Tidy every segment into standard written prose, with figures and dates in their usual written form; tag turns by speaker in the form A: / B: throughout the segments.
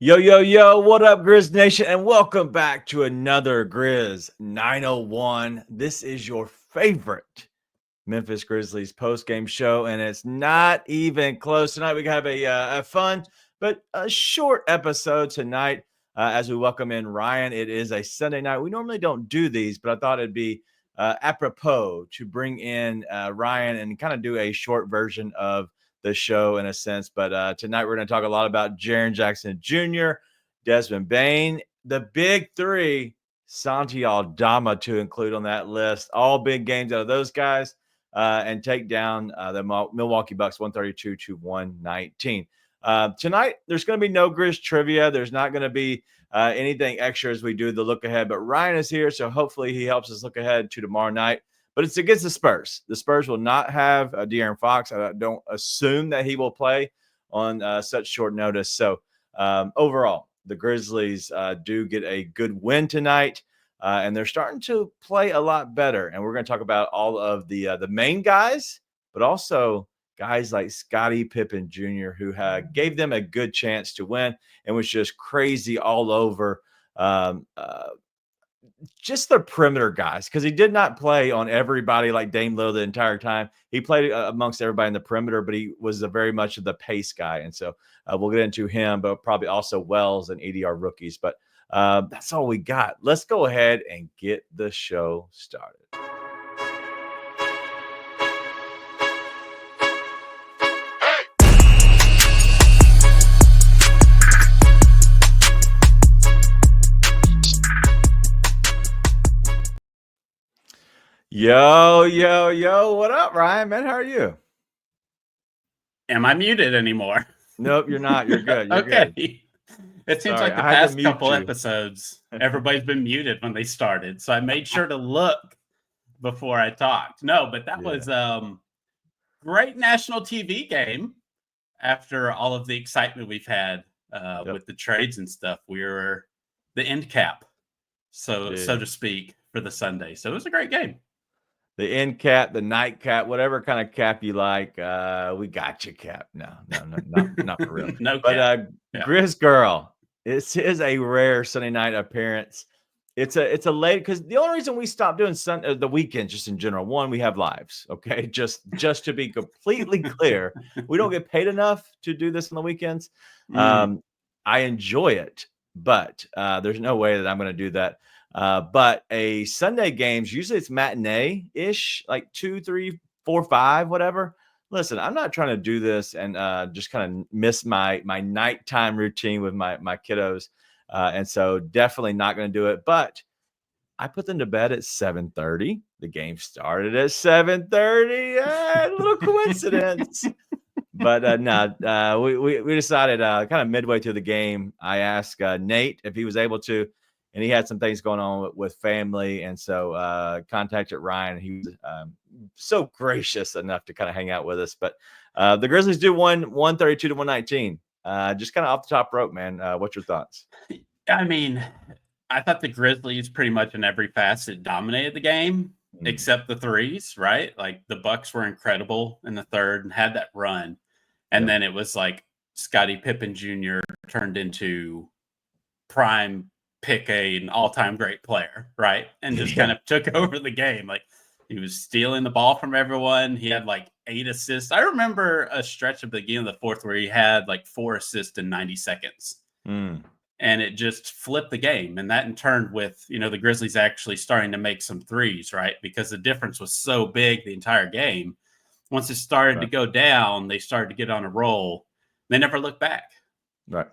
A: Yo, yo, yo, what up, Grizz Nation? And welcome back to another Grizz 901. This is your favorite Memphis Grizzlies post-game show, and it's not even close. Tonight, we have a fun but a short episode tonight as we welcome in Ryan. It is a Sunday night. We normally don't do these, but I thought it'd be apropos to bring in Ryan and kind of do a short version of the show in a sense. But tonight we're going to talk a lot about Jaren Jackson Jr., Desmond Bain, the big three, Santi Aldama to include on that list. All big games out of those guys and take down the Milwaukee Bucks 132 to 119. Tonight, there's going to be no Grizz trivia. There's not going to be anything extra as we do the look ahead. But Ryan is here, so hopefully he helps us look ahead to tomorrow night. But it's against the Spurs. The Spurs will not have De'Aaron Fox. I don't assume that he will play on such short notice. So overall, the Grizzlies do get a good win tonight, and they're starting to play a lot better. And we're going to talk about all of the main guys, but also guys like Scottie Pippen Jr., who gave them a good chance to win and was just crazy all over just the perimeter guys, because he did not play on everybody like Dame Lillard the entire time. He played amongst everybody in the perimeter, but he was very much of the pace guy. And so we'll get into him, but probably also Wells and ADR rookies. But that's all we got. Let's go ahead and get the show started. Yo, yo, yo, what up, Ryan, man? How are you?
B: Am I muted anymore?
A: Nope, you're not. You're good. You're
B: okay.
A: Good.
B: It seems like the past couple episodes, everybody's been muted when they started. So I made sure to look before I talked. No, but that was great national TV game after all of the excitement we've had with the trades and stuff. We were the end cap, so to speak, for the Sunday. So it was a great game.
A: The end cap, the night cap, whatever kind of cap you like. We got you, Cap. No, not for real.
B: No
A: but
B: cap.
A: Grizz girl, this is a rare Sunday night appearance. It's a late, because the only reason we stopped doing the weekends just in general, one, we have lives. Okay, just to be completely clear, we don't get paid enough to do this on the weekends. I enjoy it, but there's no way that I'm going to do that. But a Sunday games, usually it's matinee-ish, like 2, 3, 4, 5, whatever. Listen, I'm not trying to do this and just kind of miss my nighttime routine with my kiddos. And so definitely not going to do it. But I put them to bed at 7:30. The game started at 7:30. A little coincidence. But no, we decided kind of midway through the game, I asked Nate if he was able to, and he had some things going on with family. And so contacted Ryan. He was so gracious enough to kind of hang out with us. But the Grizzlies do 132 to 119. Just kind of off the top rope, man. What's your thoughts?
B: I mean, I thought the Grizzlies pretty much in every facet dominated the game, except the threes, right? Like the Bucks were incredible in the third and had that run. And then it was like Scottie Pippen Jr. turned into prime pick an all-time great player, right? And just kind of took over the game. Like he was stealing the ball from everyone. He had like 8 assists. I remember a stretch at the beginning of the fourth where he had like 4 assists in 90 seconds. And it just flipped the game. And that in turn with, the Grizzlies actually starting to make some threes, right? Because the difference was so big the entire game. Once it started to go down, they started to get on a roll. They never looked back.
A: Right.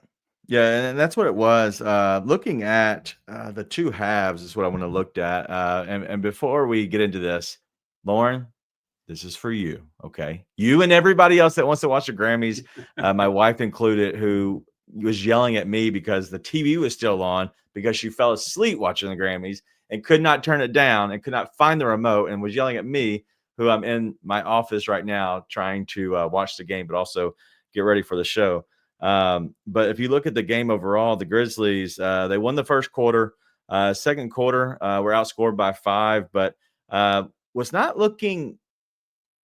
A: Yeah, and that's what it was. Looking at the two halves is what I want to look at. And before we get into this, Lauren, this is for you, okay? You and everybody else that wants to watch the Grammys, my wife included, who was yelling at me because the TV was still on because she fell asleep watching the Grammys and could not turn it down and could not find the remote and was yelling at me, who I'm in my office right now trying to watch the game, but also get ready for the show. But if you look at the game overall, the Grizzlies, they won the first quarter. Second quarter, were outscored by 5, but was not looking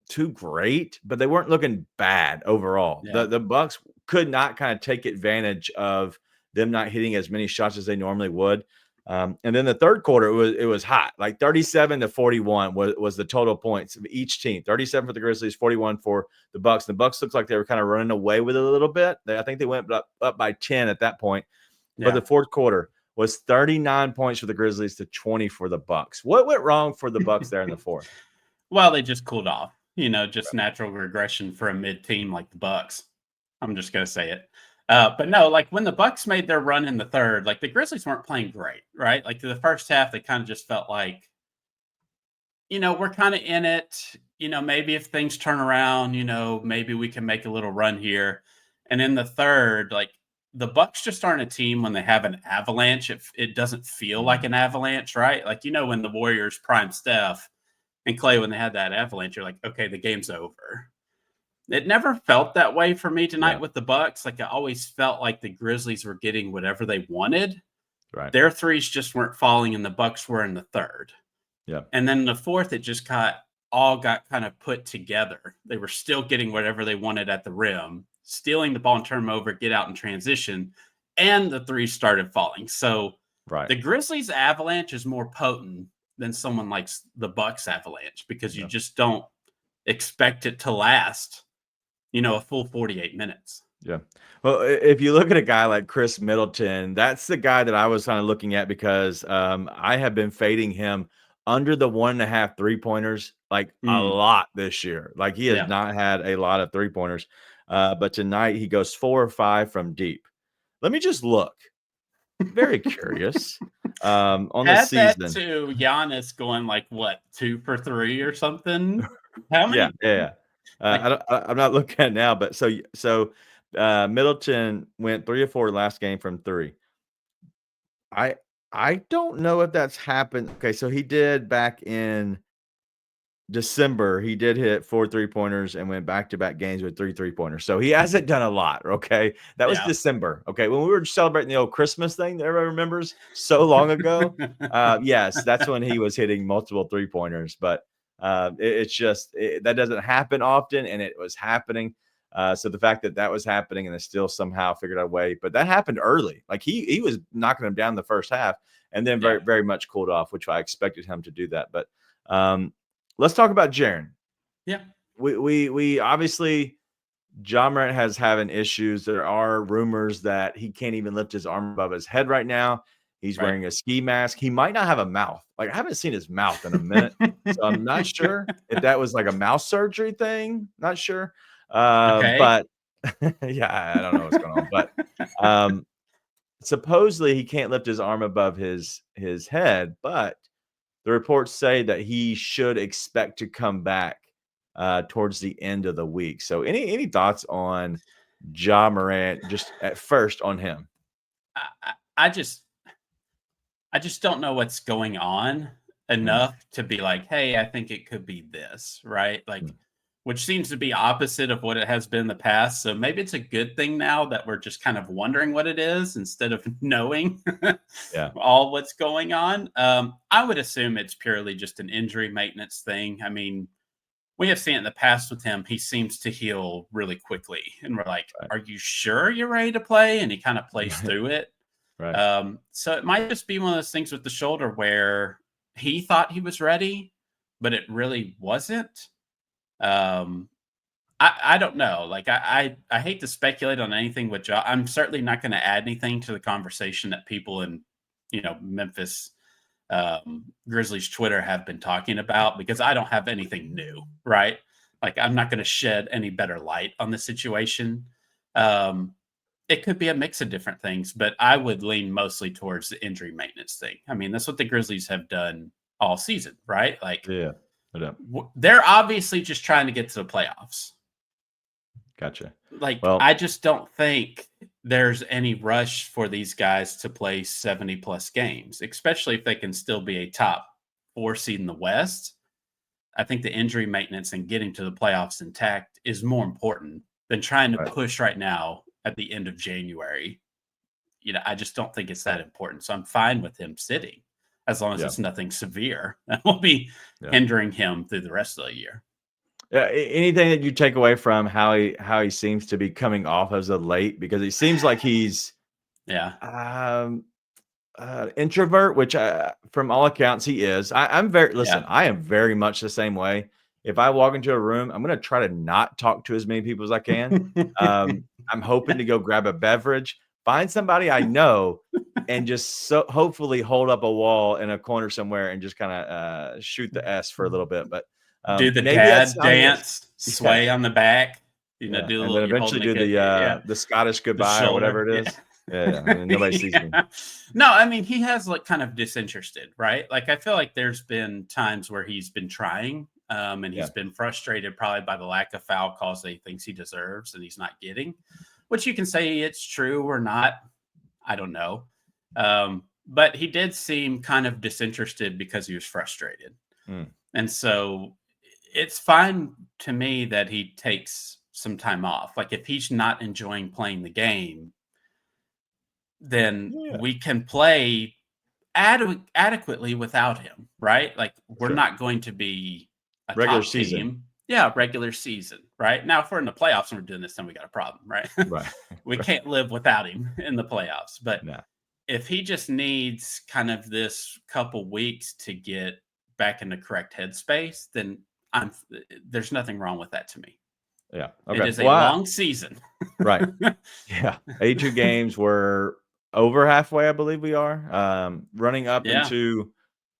A: too great, but they weren't looking bad overall. The Bucks could not kind of take advantage of them not hitting as many shots as they normally would. And then the third quarter, it was hot, like 37-41 was the total points of each team. 37 for the Grizzlies, 41 for the Bucks. The Bucks looked like they were kind of running away with it a little bit. I think they went up by 10 at that point. But the fourth quarter was 39 points for the Grizzlies to 20 for the Bucks. What went wrong for the Bucks there in the fourth?
B: Well, they just cooled off. Just natural regression for a mid team like the Bucks. I'm just gonna say it. But no, like when the Bucks made their run in the third, like the Grizzlies weren't playing great, right? Like through the first half, they kind of just felt like, we're kind of in it. Maybe if things turn around, maybe we can make a little run here. And in the third, like the Bucks just aren't a team when they have an avalanche. It doesn't feel like an avalanche, right? Like when the Warriors prime Steph and Clay, when they had that avalanche, you're like, okay, the game's over. It never felt that way for me tonight with the Bucks. Like I always felt like the Grizzlies were getting whatever they wanted.
A: Right.
B: Their threes just weren't falling, and the Bucks were in the third.
A: Yeah.
B: And then the fourth, it just got kind of put together. They were still getting whatever they wanted at the rim, stealing the ball and turn them over, get out in transition, and the threes started falling. So the Grizzlies avalanche is more potent than someone like the Bucks avalanche because you just don't expect it to last, a full 48 minutes.
A: Yeah. Well, if you look at a guy like Chris Middleton, that's the guy that I was kind of looking at because I have been fading him under the 1.5 3-pointers like a lot this year. Like he has not had a lot of 3-pointers. But tonight he goes 4 or 5 from deep. Let me just look. Very curious. On the season.
B: That to Giannis going like what, 2 for 3 or something? How many?
A: Yeah. I'm not looking at it now, but so Middleton went 3 or 4 last game from 3. I don't know if that's happened. Okay, so he did back in December. He did hit 4 3-pointers and went back-to-back games with 3 3-pointers. So he hasn't done a lot. Okay, that was December. Okay, when we were celebrating the old Christmas thing that everybody remembers so long ago. Yes, that's when he was hitting multiple 3-pointers, but. It's just that doesn't happen often, and it was happening. So the fact that was happening and they still somehow figured out a way, but that happened early. Like he was knocking them down the first half, and then very very much cooled off, which I expected him to do that. But let's talk about Jaren.
B: Yeah,
A: we obviously Ja Morant has having issues. There are rumors that he can't even lift his arm above his head right now. He's wearing a ski mask. He might not have a mouth. Like I haven't seen his mouth in a minute. So I'm not sure if that was like a mouth surgery thing. Not sure. But yeah, I don't know what's going on. But supposedly he can't lift his arm above his head, but the reports say that he should expect to come back towards the end of the week. So any thoughts on Ja Morant just at first on him?
B: I just don't know what's going on enough to be like, hey, I think it could be this, right? Like, which seems to be opposite of what it has been in the past. So maybe it's a good thing now that we're just kind of wondering what it is instead of knowing all what's going on. I would assume it's purely just an injury maintenance thing. I mean, we have seen it in the past with him. He seems to heal really quickly. And we're like, are you sure you're ready to play? And he kind of plays through it.
A: Right.
B: So it might just be one of those things with the shoulder where he thought he was ready, but it really wasn't. I don't know. Like I hate to speculate on anything with Ja. I'm certainly not going to add anything to the conversation that people in Memphis Grizzlies Twitter have been talking about because I don't have anything new, right? Like I'm not going to shed any better light on the situation. It could be a mix of different things, but I would lean mostly towards the injury maintenance thing. I mean, that's what the Grizzlies have done all season, right? Like, they're obviously just trying to get to the playoffs.
A: Gotcha.
B: Like, I just don't think there's any rush for these guys to play 70-plus games, especially if they can still be a top 4 seed in the West. I think the injury maintenance and getting to the playoffs intact is more important than trying to push right now at the end of January. I just don't think it's that important. So I'm fine with him sitting as long as it's nothing severe that will be hindering him through the rest of the year.
A: Anything that you take away from how he seems to be coming off as of late? Because it seems like he's
B: Yeah.
A: Introvert, which from all accounts he is. I'm very listen.
B: Yeah.
A: I am very much the same way. If I walk into a room, I'm going to try to not talk to as many people as I can. I'm hoping to go grab a beverage, find somebody I know, and just so hopefully hold up a wall in a corner somewhere and just kind of shoot the S for a little bit. But
B: Do the
A: maybe that's
B: dad
A: how he is.
B: dance,
A: Yeah,
B: sway on the back,
A: yeah,
B: do a
A: and then
B: little, you're
A: eventually
B: holding a
A: do
B: kid. Yeah.
A: the Scottish
B: The
A: goodbye or whatever
B: shoulder.
A: it
B: Yeah.
A: is. Yeah, yeah. And then nobody sees me.
B: Yeah. No, I mean, he has like kind of disinterested, right? Like, I feel like there's been times where he's been trying, and
A: Yeah,
B: he's been frustrated probably by the lack of foul calls that he thinks he deserves and he's not getting, which you can say it's true or not. I don't know. But he did seem kind of disinterested because he was frustrated.
A: mm,
B: And so it's fine to me that he takes some time off. Like, if he's not enjoying playing the game, then
A: yeah,
B: we can play adequately without him, right? Like, we're
A: sure.
B: not going to be a
A: Regular
B: top
A: season,
B: team. Yeah, regular season, right? Now, if we're in the playoffs and we're doing this, then we got a problem, right?
A: right?
B: We
A: Right.
B: can't live without him in the playoffs. But
A: No.
B: if he just needs kind of this couple weeks to get back in the correct headspace, then there's nothing wrong with that to me.
A: Yeah.
B: It
A: Okay.
B: is a
A: Well,
B: long season.
A: right. Yeah. 82 games. We're over halfway, I believe we are.
B: Yeah.
A: Running up into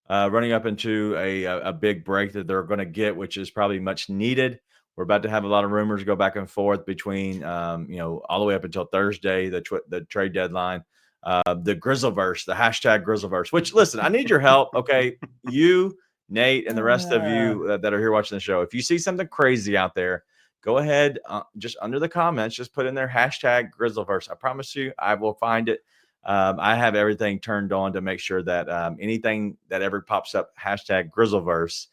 A: a big break that they're going to get, which is probably much needed. We're about to have a lot of rumors go back and forth between, all the way up until Thursday, the trade deadline. The Grizzleverse, the hashtag Grizzleverse. Which, listen, I need your help. Okay, you, Nate, and the rest of you that are here watching the show. If you see something crazy out there, go ahead, just under the comments, just put in there hashtag Grizzleverse. I promise you, I will find it. I have everything turned on to make sure that anything that ever pops up hashtag Grizzleverse,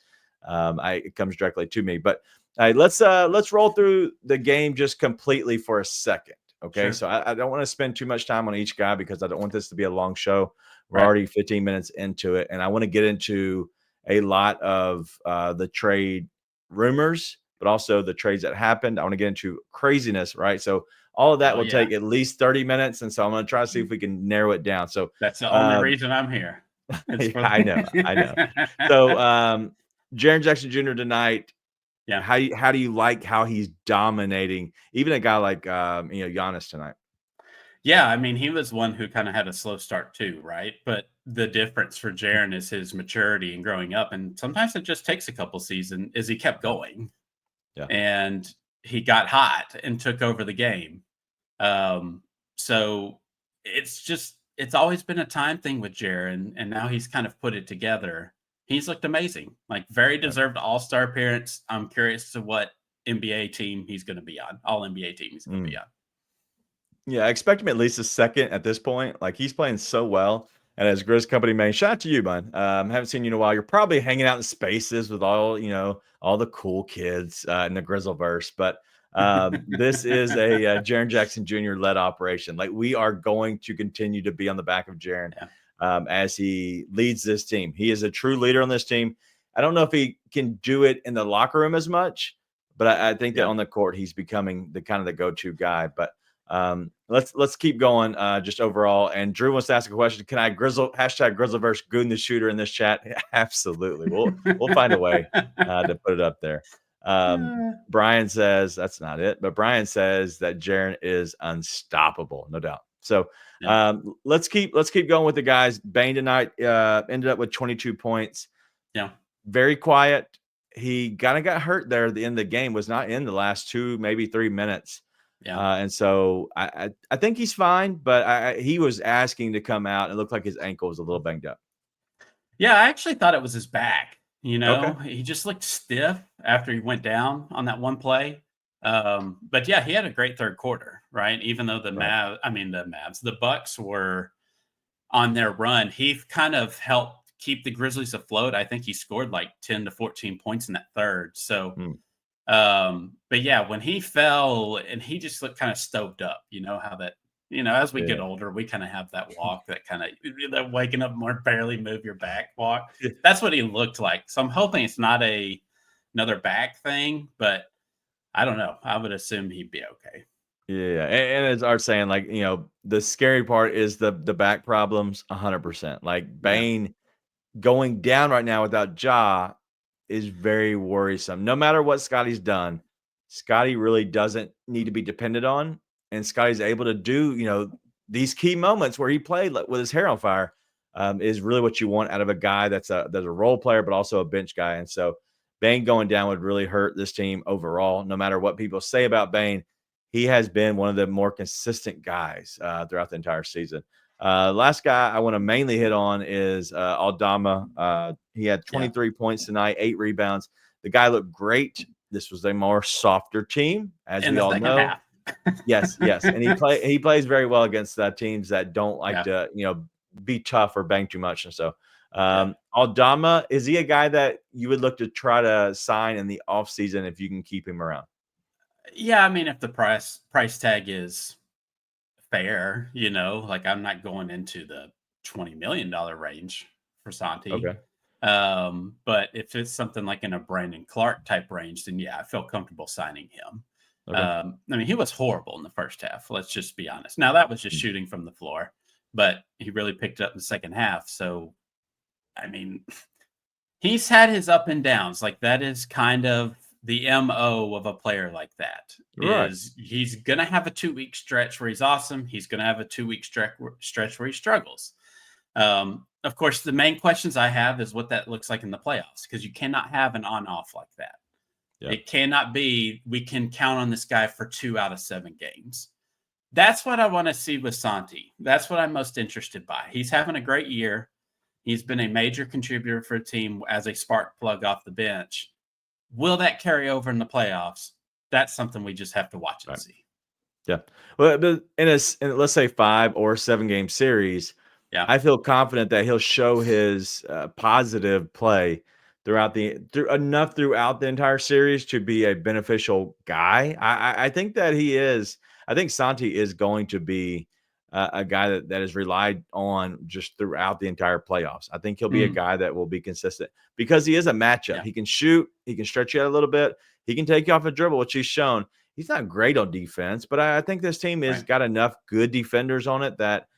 A: it comes directly to me. But let's roll through the game just completely for a second. Okay,
B: Sure.
A: so I don't want to spend too much time on each guy because I don't want this to be a long show. We're
B: Right.
A: already 15 minutes into it, and I want to get into a lot of the trade rumors, but also the trades that happened. I want to get into craziness, right? So all of that
B: Oh,
A: will
B: yeah.
A: take at least 30 minutes. And so I'm going to try to see if we can narrow it down. So,
B: That's the only
A: um,
B: reason I'm here. It's for
A: I know, I know. So, Jaren Jackson Jr. tonight,
B: Yeah.
A: how do you like how he's dominating even a guy like, Giannis tonight?
B: Yeah, I mean, he was one who kind of had a slow start too, right? But the difference for Jaron is his maturity and growing up. And sometimes it just takes a couple seasons as he kept
A: Yeah.
B: going
A: Yeah.
B: and he got hot and took over the game. Um, so it's always been a time thing with Jaron, and now he's kind of put it together. He's looked amazing, like very
A: Right.
B: deserved All-Star appearance. I'm curious to what NBA team he's going to be on, All NBA team he's going to be
A: Mm.
B: on.
A: Yeah, I expect him at least a second at this point. Like he's playing so well. And as Grizz Company man, shout out to you, man. Haven't seen you in a while. You're probably hanging out in spaces with all the cool kids in the Grizzleverse. But this is a Jaren Jackson Jr. led operation. Like we are going to continue to be on the back of Jaren
B: Yeah.
A: as he leads this team. He is a true leader on this team. I don't know if he can do it in the locker room as much, but I think that
B: Yeah.
A: on the court he's becoming the kind of the go-to guy. But let's keep going just overall. And Drew wants to ask a question. Can I hashtag Grizzleverse goon the shooter in this chat? Absolutely. We'll find a way to put it up there. Brian says that's not it, but Brian says that Jaren is unstoppable, no doubt. So
B: Yeah.
A: let's keep going with the guys. Bane tonight ended up with 22 points.
B: Yeah.
A: Very quiet. He kind of got hurt there at the end of the game. Was not in the last 2, maybe 3 minutes.
B: Yeah.
A: And so I think he's fine, but he was asking to come out. It looked like his ankle was a little banged up.
B: Yeah, I actually thought it was his back.
A: Okay.
B: He just looked stiff after he went down on that one play. But yeah, he had a great third quarter, right? Even though
A: Right.
B: the Bucks were on their run, he kind of helped keep the Grizzlies afloat. I think he scored like 10 to 14 points in that third. So,
A: Hmm.
B: but yeah, when he fell and he just looked kind of stoked up, how that, as we get
A: Yeah.
B: older, we kind of have that walk that kind of that waking up more barely move your back walk. That's what he looked like. So I'm hoping it's not another back thing, but I don't know. I would assume he'd be okay.
A: Yeah, and as Art saying, like, the scary part is the back problems 100%. Like,
B: Yeah.
A: Bane going down right now without Ja is very worrisome. No matter what Scotty's done, Scotty really doesn't need to be depended on, and Scotty's able to do, these key moments where he played like, with his hair on fire, is really what you want out of a guy that's a role player, but also a bench guy. And so Bane going down would really hurt this team overall. No matter what people say about Bane, he has been one of the more consistent guys throughout the entire season. Last guy I want to mainly hit on is Aldama. He had
B: Yeah.
A: 23 points tonight, 8 rebounds. The guy looked great. This was a more softer team, as
B: In
A: we
B: the
A: all
B: second
A: know.
B: half.
A: Yes, yes, and he plays very well against teams that don't like
B: Yeah.
A: to be tough or bang too much. And so
B: Yeah.
A: Aldama, is he a guy that you would look to try to sign in the offseason if you can keep him around?
B: Yeah. I mean, if the price tag is fair, like I'm not going into the $20 million range for Santi.
A: Okay,
B: But if it's something like in a Brandon Clark type range, then yeah, I feel comfortable signing him.
A: okay.
B: I mean, he was horrible in the first half. Let's just be honest. Now that was just
A: Mm.
B: shooting from the floor, but he really picked it up in the second half. So, I mean, he's had his up and downs. Like that is kind of the MO of a player like that.
A: Right.
B: Is he's gonna have a 2 week stretch where he's awesome. He's gonna have a 2 week stretch where he struggles. Of course, the main questions I have is what that looks like in the playoffs because you cannot have an on-off like that.
A: Yeah.
B: It cannot be we can count on this guy for 2 out of 7 games. That's what I want to see with Santi. That's what I'm most interested by. He's having a great year. He's been a major contributor for a team as a spark plug off the bench. Will that carry over in the playoffs? That's something we just have to watch and
A: Right.
B: see.
A: Yeah. Well, but in let's say 5 or 7 game series,
B: Yeah.
A: I feel confident that he'll show his positive play throughout the entire series to be a beneficial guy. I think that he is. I think Santi is going to be a guy that is relied on just throughout the entire playoffs. I think he'll be a
B: Mm,
A: guy that will be consistent because he is a matchup.
B: yeah.
A: He can shoot. He can stretch you out a little bit. He can take you off a dribble, which he's shown. He's not great on defense, but I think this team has
B: Right.
A: got enough good defenders on it that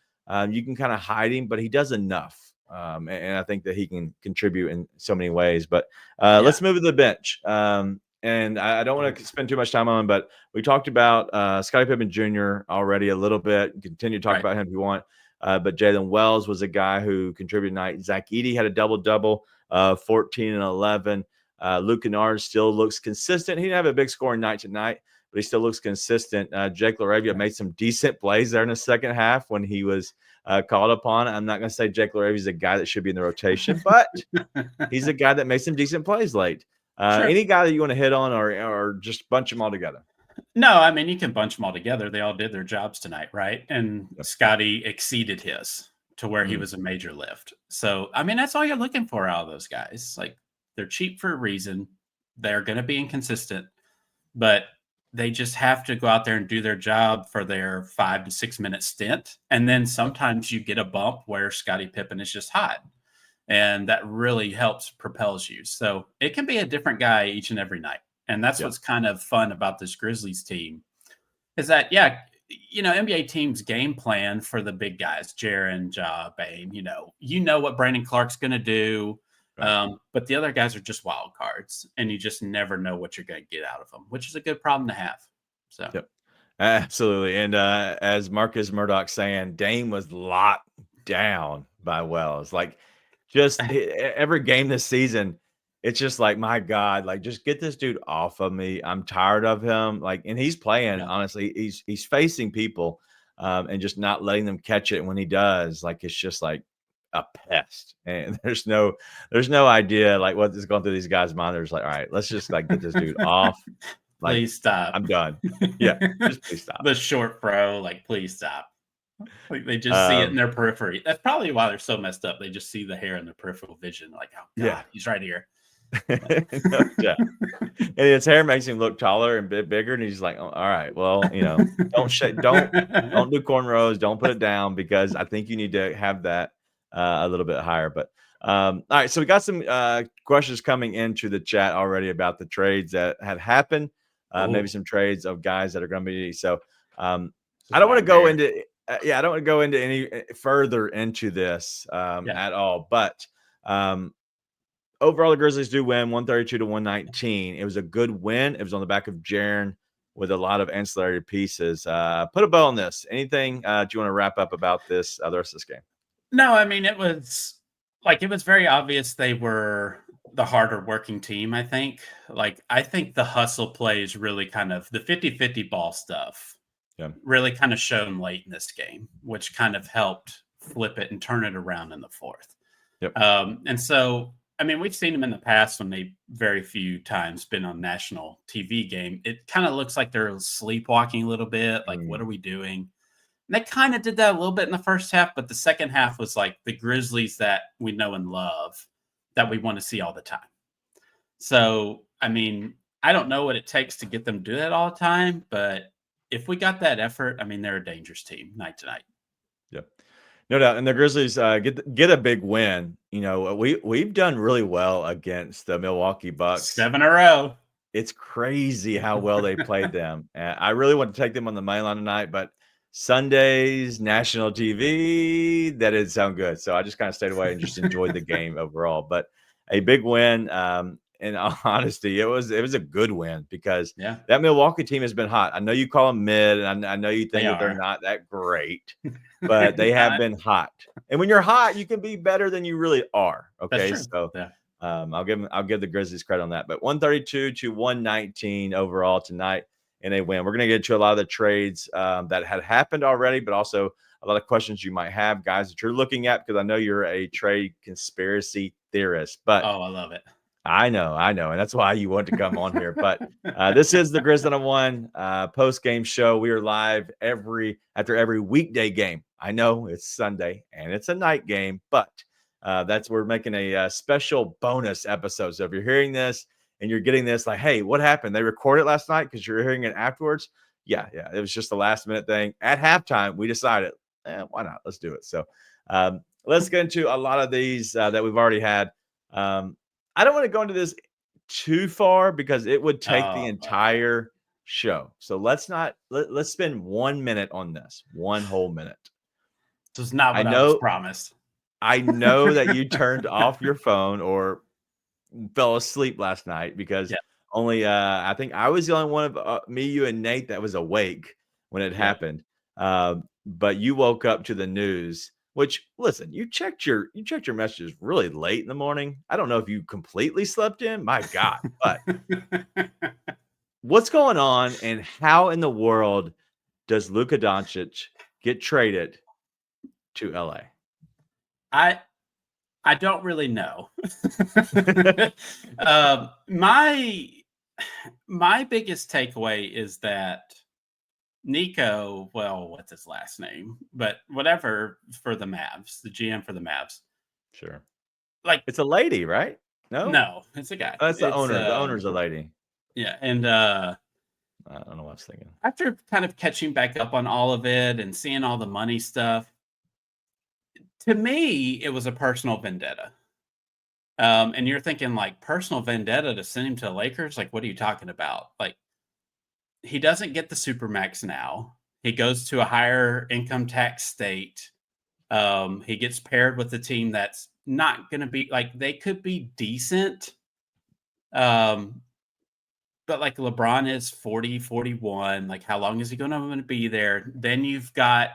A: you can kind of hide him, but he does enough. And I think that he can contribute in so many ways. But
B: Yeah.
A: let's move to the bench. And I don't want to spend too much time on him, but we talked about Scottie Pippen Jr. already a little bit. Continue to talk
B: Right.
A: about him if you want. But Jalen Wells was a guy who contributed tonight. Zach Edey had a double-double, 14 and 11. Luke Kennard still looks consistent. He didn't have a big scoring night tonight, but he still looks consistent. Jake LaRavia
B: Right.
A: made some decent plays there in the second half when he was called upon. I'm not going to say Jake LaRavia is a guy that should be in the rotation, but he's a guy that made some decent plays late.
B: Sure.
A: Any guy that you want to hit on or just bunch them all together?
B: No, I mean, you can bunch them all together. They all did their jobs tonight, right? And
A: Yep.
B: Scotty exceeded his to where he
A: Mm,
B: was a major lift. So, I mean, that's all you're looking for out of those guys. Like, they're cheap for a reason. They're going to be inconsistent, but they just have to go out there and do their job for their 5 to 6 minute stint. And then sometimes you get a bump where Scottie Pippen is just hot. And that really helps propels you. So it can be a different guy each and every night. And that's
A: yeah.
B: what's kind of fun about this Grizzlies team is that, yeah, NBA teams game plan for the big guys, Jaren, Ja, Bane, what Brandon Clark's going to do.
A: Right.
B: But the other guys are just wild cards and you just never know what you're going to get out of them, which is a good problem to have. So,
A: Yep. Absolutely. And as Marcus Murdoch saying, Dame was locked down by Wells. Like just every game this season, it's just like, my God, like just get this dude off of me. I'm tired of him. Like, and he's playing,
B: yeah.
A: honestly, he's facing people and just not letting them catch it when he does. Like it's just like a pest. And there's no idea like what is going through these guys' minds. They're just like, all right, let's just like get this dude off. Like,
B: Please stop.
A: I'm done. Yeah, just please stop.
B: The short fro, like, please stop. Like they just see it in
A: Um,
B: their periphery. That's probably why they're so messed up. They just see the hair in their peripheral vision, like, oh
A: yeah,
B: God, he's right here.
A: no doubt. And his hair makes him look taller and a bit bigger, and he's like, "Oh, all right, well, don't do cornrows, don't put it down because I think you need to have that a little bit higher." But all right, so we got some questions coming into the chat already about the trades that have happened, maybe
B: Oh,
A: some trades of guys that are going to be. So I don't want to go into I don't want to go into any further into this at all, but overall the Grizzlies do win 132-119. It was a good win. It was on the back of Jaren with a lot of ancillary pieces. Put a bow on this. Anything do you want to wrap up about this the rest of this game?
B: No, I mean, it was very obvious they were the harder working team, I think. I think the hustle plays really kind of the 50-50 ball stuff really kind of shown late in this game, which kind of helped flip it and turn it around in the fourth. And so, I mean, we've seen them in the past when they very few times been on national TV game. It kind of looks like they're sleepwalking a little bit. What are we doing? And they kind of did that a little bit in the first half, but the second half was like the Grizzlies that we know and love that we want to see all the time. So, I mean, I don't know what it takes to get them to do that all the time, but if we got that effort, I mean, they're a dangerous team night to night.
A: Yep. No doubt. And the Grizzlies get a big win. You know, we've done really well against the Milwaukee Bucks.
B: 7 in a row.
A: It's crazy how well they played them. I really want to take them on the main line tonight, but Sunday's national TV, that didn't sound good. So I just kind of stayed away and just enjoyed the game overall. But a big win. In honesty, it was a good win because that Milwaukee team has been hot. I know you call them mid, and I know you think that they're not that great, but they have been hot. And when you're hot, you can be better than you really are. Okay, so I'll give the Grizzlies credit on that. But 132-119 overall tonight in a win. We're going to get to a lot of the trades that had happened already, but also a lot of questions you might have, guys, that you're looking at, because I know you're a trade conspiracy theorist. But
B: I love it.
A: I know, and that's why you want to come on here. But this is the Grizz 101 post-game show. We are live after every weekday game. I know it's Sunday and it's a night game, but we're making a special bonus episode. So if you're hearing this and you're getting this, like, hey, what happened? They recorded last night because you're hearing it afterwards. Yeah, it was just a last minute thing. At halftime, we decided, why not? Let's do it. So let's get into a lot of these that we've already had. I don't want to go into this too far because it would take the entire show. So let's spend 1 minute on this, one whole minute.
B: This is not what I was promised.
A: I know that you turned off your phone or fell asleep last night because only I think I was the only one of me, you, and Nate that was awake when it happened. But you woke up to the news. Which, listen, you checked your messages really late in the morning. I don't know if you completely slept in. My God, but what's going on, and how in the world does Luka Doncic get traded to LA?
B: I don't really know. My biggest takeaway is that Nico, well, what's his last name? But whatever, for the Mavs, the GM for the Mavs.
A: Sure. It's a lady, right?
B: No, it's a guy.
A: That's the owner. The owner's a lady.
B: Yeah. And
A: I don't know what I was thinking.
B: After kind of catching back up on all of it and seeing all the money stuff, to me, it was a personal vendetta. And you're thinking, personal vendetta to send him to the Lakers? What are you talking about? He doesn't get the Supermax now. He goes to a higher income tax state. He gets paired with a team that's not going to be they could be decent. But LeBron is 40, 41. How long is he going to be there? Then you've got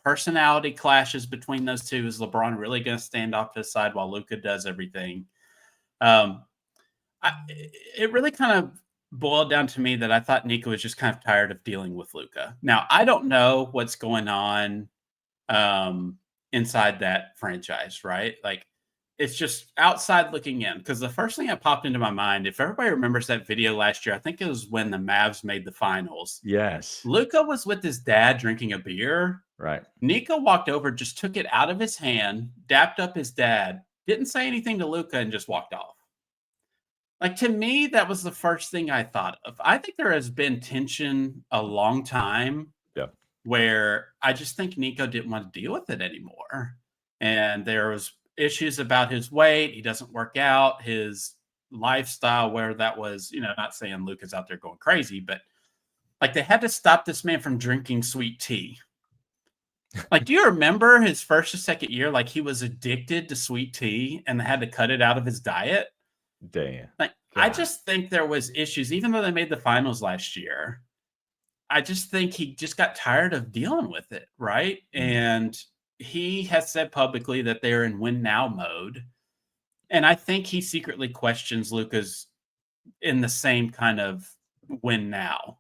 B: personality clashes between those two. Is LeBron really going to stand off his side while Luka does everything? It really kind of boiled down to me that I thought Nico was just kind of tired of dealing with Luka. Now, I don't know what's going on inside that franchise, right? It's just outside looking in. Because the first thing that popped into my mind, if everybody remembers that video last year, I think it was when the Mavs made the finals.
A: Yes.
B: Luka was with his dad drinking a beer.
A: Right.
B: Nico walked over, just took it out of his hand, dapped up his dad, didn't say anything to Luka, and just walked off. To me, that was the first thing I thought of. I think there has been tension a long time where I just think Nico didn't want to deal with it anymore. And there was issues about his weight. He doesn't work out, his lifestyle, where that was, not saying Luka's out there going crazy, but Like, they had to stop this man from drinking sweet tea. Like, do you remember his first or second year? Like, he was addicted to sweet tea and they had to cut it out of his diet.
A: Damn.
B: Like,
A: God.
B: I just think there was issues, even though they made the finals last year. I just think he just got tired of dealing with it, right? And he has said publicly that they're in win now mode. And I think he secretly questions Luka's in the same kind of win now.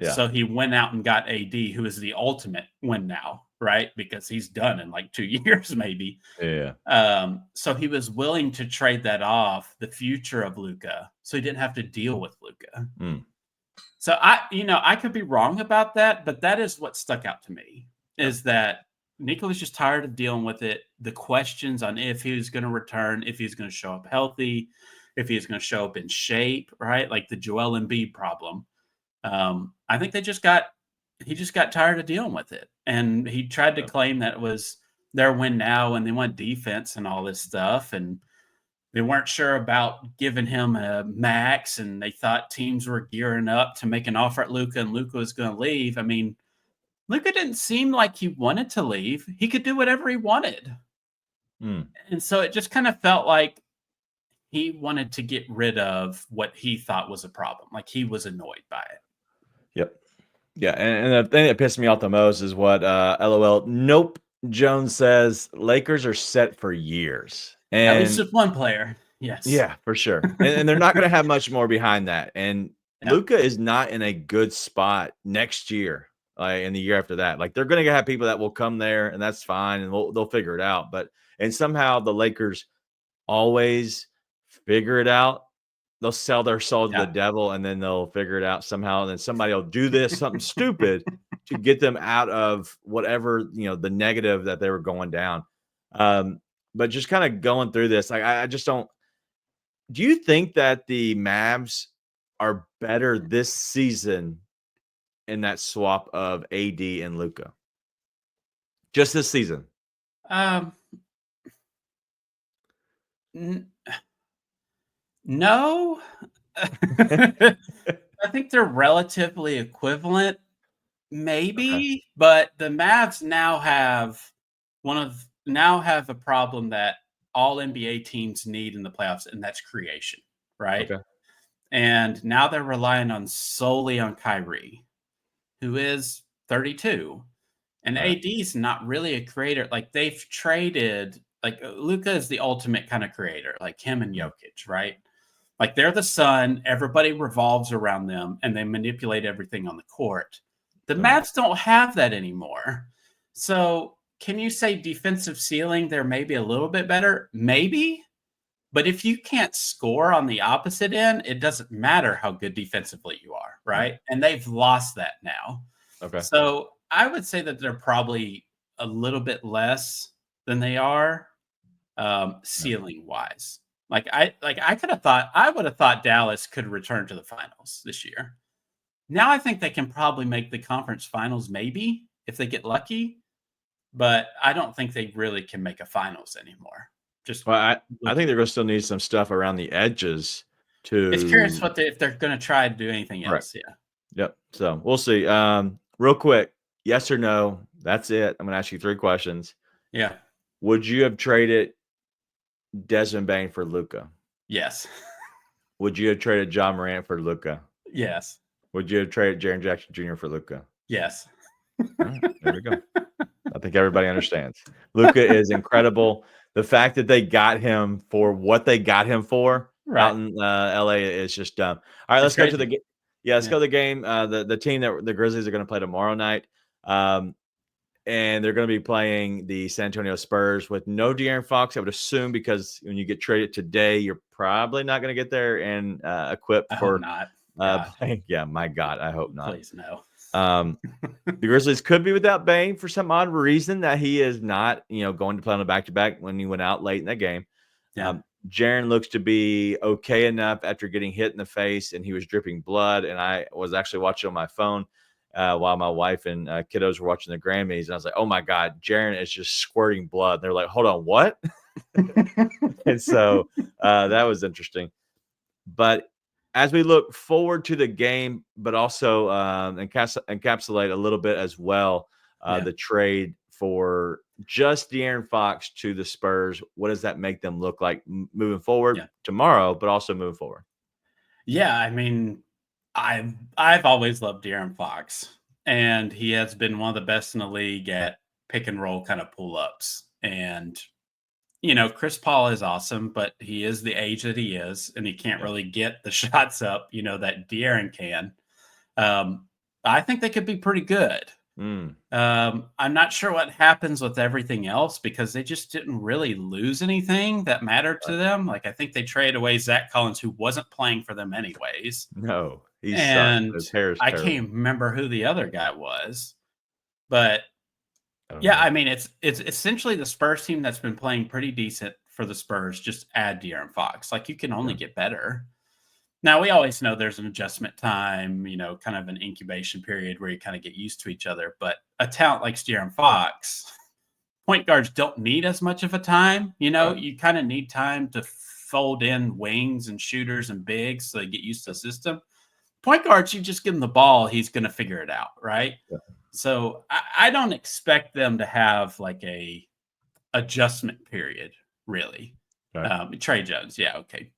A: Yeah.
B: So he went out and got AD, who is the ultimate win now, right? Because he's done in like 2 years, maybe.
A: Yeah.
B: So he was willing to trade that off, the future of Luka, so he didn't have to deal with Luka. So I could be wrong about that, but that is what stuck out to me is that Nikola's just tired of dealing with it. The questions on if he was going to return, if he's going to show up healthy, if he's going to show up in shape, right? Like the Joel Embiid problem. I think he just got tired of dealing with it. And he tried to claim that it was their win now and they want defense and all this stuff. And they weren't sure about giving him a max, and they thought teams were gearing up to make an offer at Luka, and Luka was going to leave. I mean, Luka didn't seem like he wanted to leave. He could do whatever he wanted. And so it just kind of felt like he wanted to get rid of what he thought was a problem. Like he was annoyed by it.
A: Yep. Yeah. And the thing that pissed me off the most is what LOL Nope Jones says Lakers are set for years.
B: At least
A: And
B: with one player. Yes.
A: yeah, for sure. And they're not going to have much more behind that. And Luka is not in a good spot next year, and the year after that. Like they're going to have people that will come there, and that's fine, and they'll figure it out. And somehow the Lakers always figure it out. They'll sell their soul to the devil, and then they'll figure it out somehow. And then somebody will do something stupid to get them out of whatever, the negative that they were going down. But just kind of going through this, like I just don't. Do you think that the Mavs are better this season in that swap of AD and Luka? Just this season?
B: No. I think they're relatively equivalent, maybe, but the Mavs now have a problem that all NBA teams need in the playoffs, and that's creation, right?
A: Okay.
B: And now they're relying solely on Kyrie, who is 32. And AD is not really a creator. Like they've traded, like Luka is the ultimate kind of creator, like him and Jokic, right? Like they're the sun, everybody revolves around them, and they manipulate everything on the court. The Mavs don't have that anymore. So can you say defensive ceiling, they're maybe a little bit better? Maybe. But if you can't score on the opposite end, it doesn't matter how good defensively you are, right? And they've lost that now.
A: Okay.
B: So I would say that they're probably a little bit less than they are ceiling wise. I would have thought Dallas could return to the finals this year. Now I think they can probably make the conference finals, maybe if they get lucky, but I don't think they really can make a finals anymore.
A: I think they're going to still need some stuff around the edges to.
B: It's curious if they're going to try to do anything else. Yeah.
A: Yep. So we'll see. Real quick, yes or no? That's it. I'm going to ask you 3 questions.
B: Yeah.
A: Would you have traded Desmond Bain for Luka?
B: Yes.
A: Would you have traded John Morant for Luka?
B: Yes.
A: Would you have traded Jaren Jackson Jr. for Luka?
B: Yes.
A: All right, there we go. I think everybody understands. Luka is incredible. The fact that they got him for what they got him for out in LA is just dumb. All right, let's go to the game. Yeah, let's go to the game. The team that the Grizzlies are going to play tomorrow night. And they're going to be playing the San Antonio Spurs with no De'Aaron Fox, I would assume, because when you get traded today, you're probably not going to get there and equipped for playing. Yeah, my God, I hope not.
B: Please no.
A: The Grizzlies could be without Bane for some odd reason that he is not, going to play on a back-to-back when he went out late in that game.
B: Yeah.
A: Jaren looks to be okay enough after getting hit in the face, and he was dripping blood. And I was actually watching on my phone while my wife and kiddos were watching the Grammys, and I was like, "Oh my God, Jaren is just squirting blood." And they're like, "Hold on, what?" And so that was interesting. But as we look forward to the game, but also encapsulate a little bit as well, the trade for just De'Aaron Fox to the Spurs, what does that make them look like moving forward tomorrow, but also moving forward?
B: Yeah, I mean, I've always loved De'Aaron Fox, and he has been one of the best in the league at pick and roll kind of pull ups. And Chris Paul is awesome, but he is the age that he is, and he can't really get the shots up, that De'Aaron can. I think they could be pretty good. I'm not sure what happens with everything else because they just didn't really lose anything that mattered to them. Like, I think they traded away Zach Collins, who wasn't playing for them anyways.
A: No, he sucks.
B: And
A: His hair is
B: I
A: terrible.
B: can't remember who the other guy was. But yeah, I mean, it's essentially the Spurs team that's been playing pretty decent for the Spurs. Just add De'Aaron Fox. Like, you can only get better. Now, we always know there's an adjustment time, kind of an incubation period where you kind of get used to each other. But a talent like De'Aaron Fox, point guards don't need as much of a time. You kind of need time to fold in wings and shooters and bigs so they get used to the system. Point guards, you just give him the ball, he's going to figure it out, right?
A: Yeah.
B: So I don't expect them to have like a adjustment period, really.
A: Right.
B: Trey Jones, yeah, okay.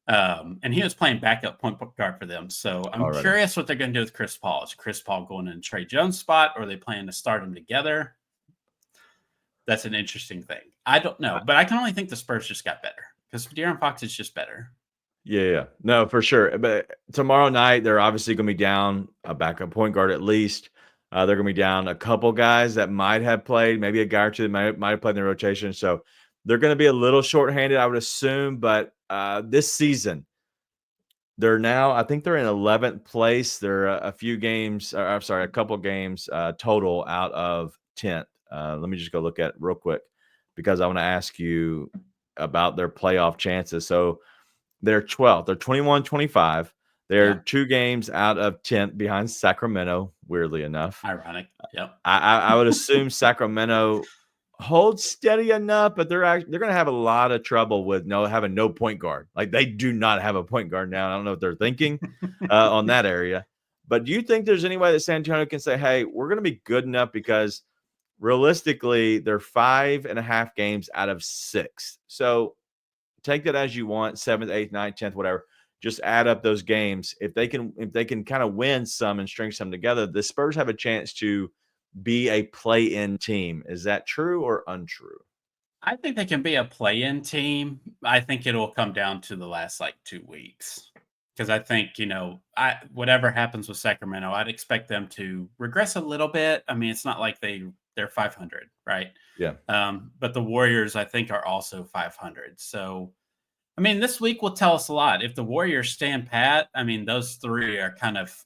B: And he was playing backup point guard for them. So I'm curious what they're going to do with Chris Paul. Is Chris Paul going in Trey Jones' spot, or are they planning to start them together? That's an interesting thing. I don't know, but I can only think the Spurs just got better because De'Aaron Fox is just better.
A: Yeah. No, for sure. But tomorrow night, they're obviously going to be down a backup point guard at least. They're going to be down a couple guys that might have played, maybe a guy or two that might have played in the rotation. So they're going to be a little shorthanded, I would assume. But this season, they're now, I think they're in 11th place. They're a couple games total out of 10th. Let me just go look at it real quick because I want to ask you about their playoff chances. So they're 12th. They're 21-25. They're 2 games out of 10th behind Sacramento, weirdly enough.
B: Ironic. Yep.
A: I would assume Sacramento holds steady enough, but they're going to have a lot of trouble with having no point guard. Like, they do not have a point guard now. I don't know what they're thinking on that area. But do you think there's any way that San Antonio can say, hey, we're going to be good enough? Because realistically, they're 5.5 games out of 6. So take that as you want, 7th, 8th, 9th, 10th, whatever. Just add up those games. If they can kind of win some and string some together, the Spurs have a chance to be a play-in team. Is that true or untrue?
B: I think they can be a play-in team. I think it'll come down to the last 2 weeks. Because I think, whatever happens with Sacramento, I'd expect them to regress a little bit. I mean, it's not like they're 500, right?
A: Yeah.
B: But the Warriors, I think, are also 500. So, I mean, this week will tell us a lot. If the Warriors stand pat, I mean, those 3 are kind of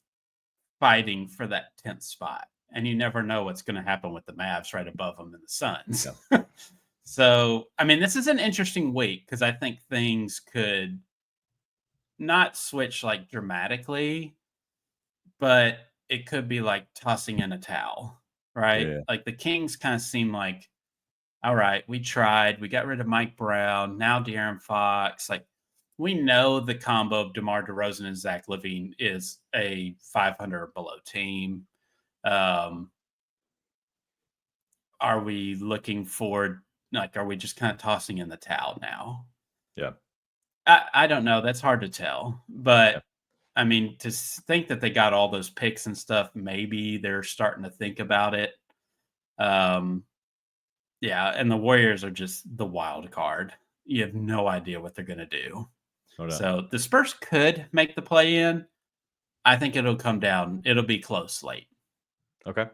B: fighting for that 10th spot. And you never know what's going to happen with the Mavs right above them and the Suns. Yeah. So, I mean, this is an interesting week because I think things could not switch dramatically, but it could be like tossing in a towel, right?
A: Yeah.
B: Like the Kings kind of seem like, all right, we tried. We got rid of Mike Brown. Now De'Aaron Fox. Like, we know the combo of DeMar DeRozan and Zach LaVine is a 500 or below team. Are we looking for, are we just kind of tossing in the towel now?
A: Yeah.
B: I don't know. That's hard to tell. But, I mean, to think that they got all those picks and stuff, maybe they're starting to think about it. Yeah, and the Warriors are just the wild card. You have no idea what they're going to do. So the Spurs could make the play-in. I think it'll come down. It'll be close late.
A: Okay.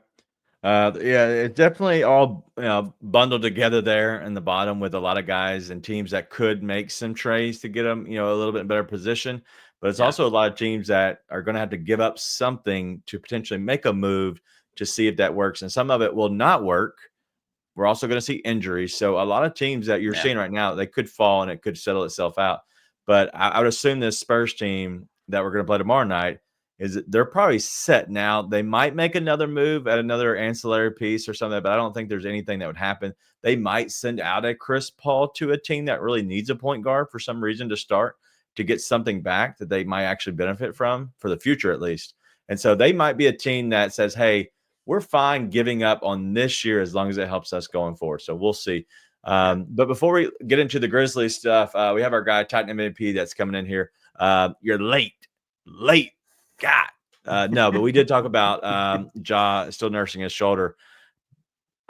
A: Yeah, it's definitely all bundled together there in the bottom with a lot of guys and teams that could make some trades to get them, a little bit better position. But it's also a lot of teams that are going to have to give up something to potentially make a move to see if that works. And some of it will not work. We're also going to see injuries. So a lot of teams that you're seeing right now, they could fall and it could settle itself out. But I would assume this Spurs team that we're going to play tomorrow night is they're probably set now. They might make another move at another ancillary piece or something, but I don't think there's anything that would happen. They might send out a Chris Paul to a team that really needs a point guard for some reason to start to get something back that they might actually benefit from for the future, at least. And so they might be a team that says, hey, we're fine giving up on this year as long as it helps us going forward. So we'll see. But before we get into the Grizzlies stuff, we have our guy Titan MVP that's coming in here. You're late, God. No, but we did talk about Ja still nursing his shoulder.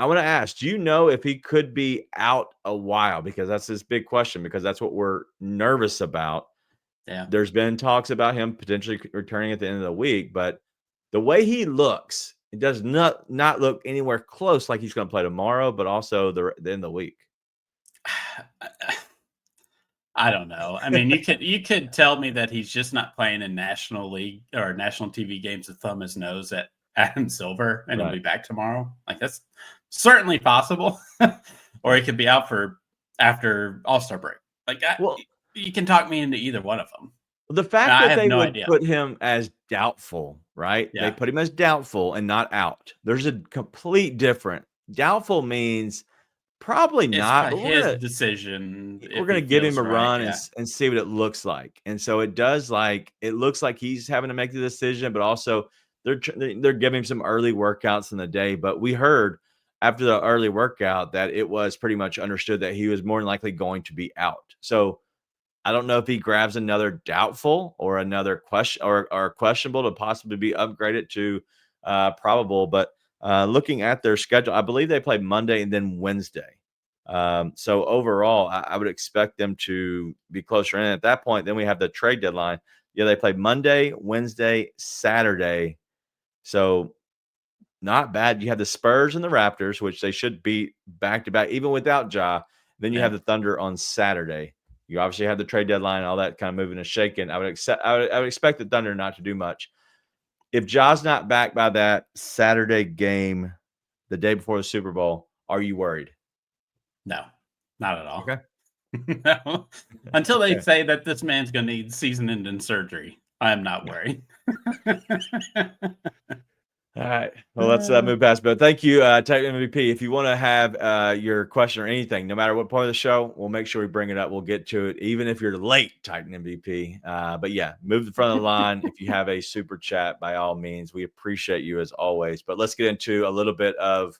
A: I want to ask, do you know if he could be out a while? Because that's this big question, because that's what we're nervous about.
B: Yeah.
A: There's been talks about him potentially returning at the end of the week, but the way he looks, it does not look anywhere close like he's going to play tomorrow, but also the end of the week.
B: I don't know. I mean, you could tell me that he's just not playing in National League or national TV games to thumb his nose at Adam Silver, and he'll be back tomorrow. Like, that's certainly possible. Or he could be out for after All-Star break. Like, you can talk me into either one of them.
A: The fact that they would put him as doubtful, right?
B: Yeah.
A: They put him as doubtful and not out. There's a complete difference. Doubtful means probably not. But
B: his decision.
A: We're going to give him a run and see what it looks like. And so it does, like, it looks like he's having to make the decision, but also they're giving him some early workouts in the day. But we heard after the early workout that it was pretty much understood that he was more than likely going to be out. So I don't know if he grabs another doubtful or another question or questionable to possibly be upgraded to probable. But looking at their schedule, I believe they play Monday and then Wednesday. So overall, I would expect them to be closer in. At that point, then we have the trade deadline. Yeah, they play Monday, Wednesday, Saturday. So not bad. You have the Spurs and the Raptors, which they should beat back to back, even without Ja. Then you have the Thunder on Saturday. You obviously have the trade deadline, all that kind of moving and shaking. I would expect the Thunder not to do much. If Ja's not back by that Saturday game, the day before the Super Bowl, are you worried?
B: No, not at all.
A: Okay.
B: No. Until they say that this man's going to need season-ending surgery, I am not worried.
A: All right. Well, let's move past. But thank you, Titan MVP. If you want to have your question or anything, no matter what part of the show, we'll make sure we bring it up. We'll get to it, even if you're late, Titan MVP. But yeah, move to the front of the line. If you have a super chat, by all means, we appreciate you as always. But let's get into a little bit of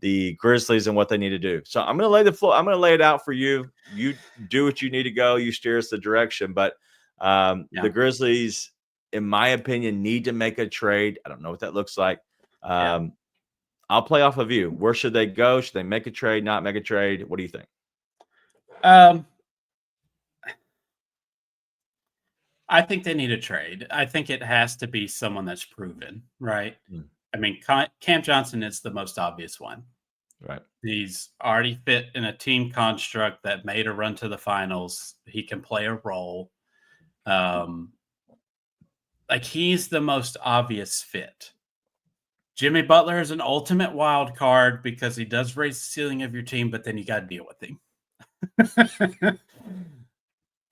A: the Grizzlies and what they need to do. So I'm going to lay the floor. I'm going to lay it out for you. You do what you need to go. You steer us the direction. But the Grizzlies, in my opinion, need to make a trade. I don't know what that looks like. I'll play off of you. Where should they go? Should they make a trade, not make a trade? What do you think?
B: I think they need a trade. I think it has to be someone that's proven, right? I mean, Cam Johnson is the most obvious one.
A: Right.
B: He's already fit in a team construct that made a run to the finals. He can play a role. Like, he's the most obvious fit. Jimmy Butler is an ultimate wild card because he does raise the ceiling of your team, but then you got to deal with him.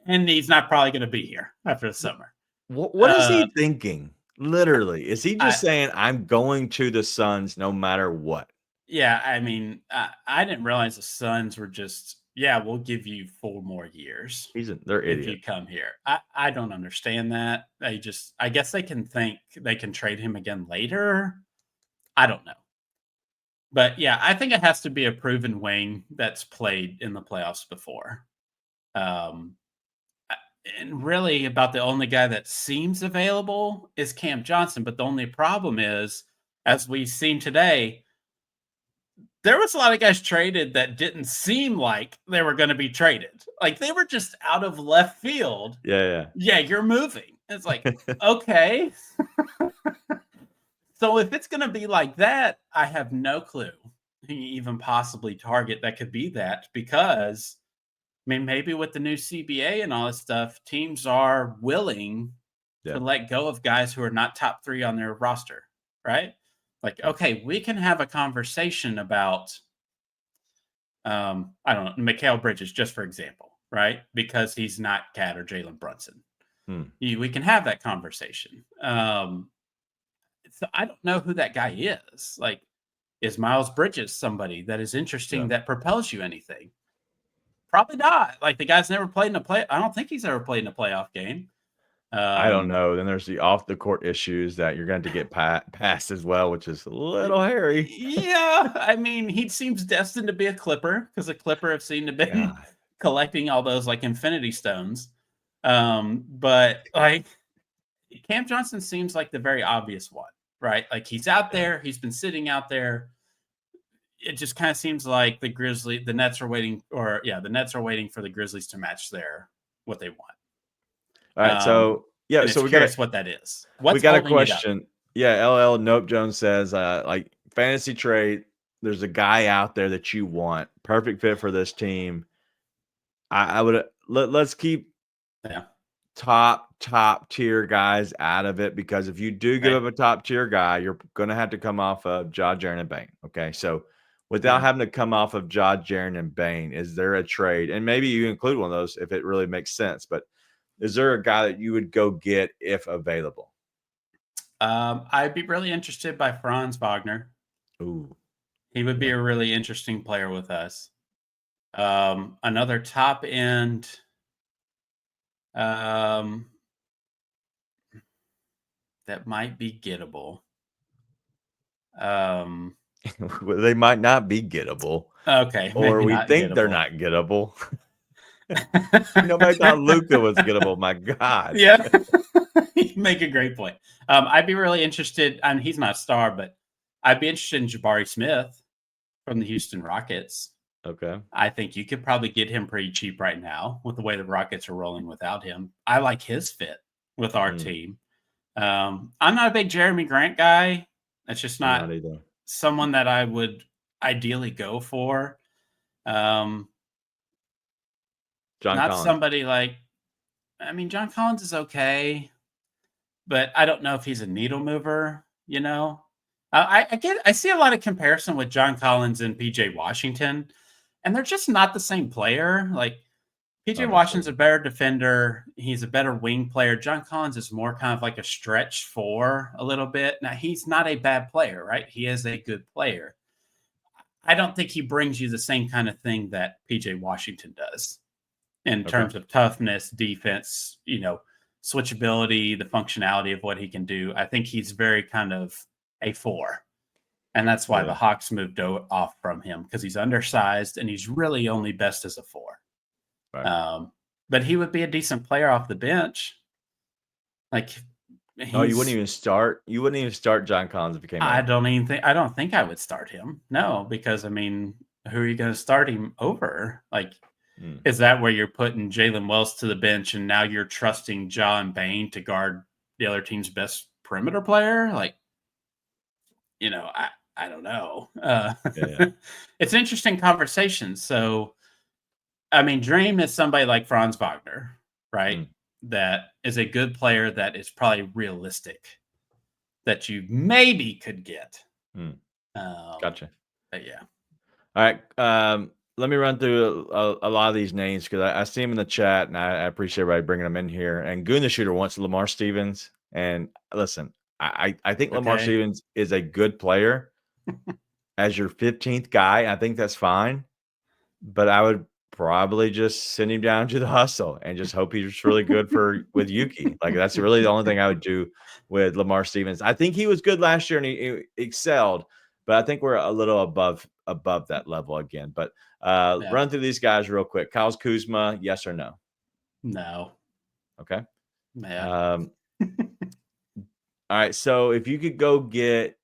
B: And he's not probably going to be here after the summer.
A: What is he thinking? Literally, is he just saying, I'm going to the Suns no matter what?
B: Yeah, I mean, I didn't realize the Suns were just, we'll give you 4 more years.
A: They're idiots.
B: If you come here. I don't understand that. I guess they can think they can trade him again later. I don't know. But yeah, I think it has to be a proven wing that's played in the playoffs before. And really, about the only guy that seems available is Cam Johnson. But the only problem is, as we've seen today, there was a lot of guys traded that didn't seem like they were going to be traded. Like, they were just out of left field.
A: Yeah,
B: you're moving. It's like, okay. So if it's going to be like that, I have no clue who you even possibly target that could be that, because, I mean, maybe with the new CBA and all this stuff, teams are willing to let go of guys who are not top 3 on their roster, right? Like, okay, we can have a conversation about, I don't know, Mikal Bridges, just for example, right? Because he's not Cat or Jalen Brunson. We can have that conversation. So I don't know who that guy is. Like, is Miles Bridges somebody that is interesting that propels you anything? Probably not. Like the guy's never played in a play. I don't think he's ever played in a playoff game.
A: I don't know. Then there's the off the court issues that you're going to get passed as well, which is a little hairy.
B: Yeah, I mean, he seems destined to be a Clipper because the Clipper have seemed to have been
A: God.
B: collecting all those like infinity stones. But like Cam Johnson seems like the very obvious one, right? Like he's out there, he's been sitting out there. It just kind of seems like the Nets are waiting, the Nets are waiting for the Grizzlies to match what they want.
A: All right, so yeah,
B: and
A: so
B: it's curious what that is.
A: we
B: What's
A: got a
B: holding it up?
A: question. Yeah, LL Nope Jones says, like fantasy trade. There's a guy out there that you want, perfect fit for this team. I would let's keep top tier guys out of it, because if you do give up a top tier guy, you're going to have to come off of Ja, Jaren, and Bane. Okay, so without having to come off of Ja, Jaren, and Bane, is there a trade? And maybe you include one of those if it really makes sense. But is there a guy that you would go get if available?
B: I'd be really interested by Franz Wagner.
A: Ooh,
B: he would be a really interesting player with us. Another top end. That might be gettable.
A: they might not be gettable.
B: Okay,
A: or we think
B: gettable.
A: they're not gettable. Nobody thought Luka was gettable. My God.
B: Yeah, you make a great point. I'd be really interested. And he's not a star, but I'd be interested in Jabari Smith from the Houston Rockets.
A: Okay.
B: I think you could probably get him pretty cheap right now with the way the Rockets are rolling without him. I like his fit with our team. I'm not a big Jeremy Grant guy. That's just not someone that I would ideally go for.
A: John
B: not
A: Collins.
B: Somebody like, I mean, John Collins is okay, but I don't know if he's a needle mover, you know? I see a lot of comparison with John Collins and PJ Washington, and they're just not the same player. Like PJ Washington's a better defender. He's a better wing player. John Collins is more kind of like a stretch four a little bit. Now, he's not a bad player, right? He is a good player. I don't think he brings you the same kind of thing that PJ Washington does in terms of toughness, defense, switchability, the functionality of what he can do. I think he's very kind of a four. And that's why the Hawks moved off from him, because he's undersized and he's really only best as a four. Right. But he would be a decent player off the bench. Like,
A: you wouldn't even start. You wouldn't even start John Collins if he came in.
B: I don't think I would start him. No, because I mean, who are you going to start him over? Like, is that where you're putting Jalen Wells to the bench and now you're trusting John Bane to guard the other team's best perimeter player? Like, I don't know. It's an interesting conversation. So, I mean, Dream is somebody like Franz Wagner, right? That is a good player that is probably realistic that you maybe could get.
A: Gotcha.
B: But yeah.
A: All right. Let me run through a lot of these names, because I see them in the chat, and I appreciate everybody bringing them in here. And Goon the Shooter wants Lamar Stevens. And listen, I think Lamar Stevens is a good player as your 15th guy. I think that's fine. But I would probably just send him down to the hustle and just hope he's really good with Yuki. Like, that's really the only thing I would do with Lamar Stevens. I think he was good last year and he excelled, but I think we're a little above that level again. But run through these guys real quick. Kyle Kuzma, yes or no?
B: No.
A: Okay.
B: Yeah.
A: All right. So if you could go get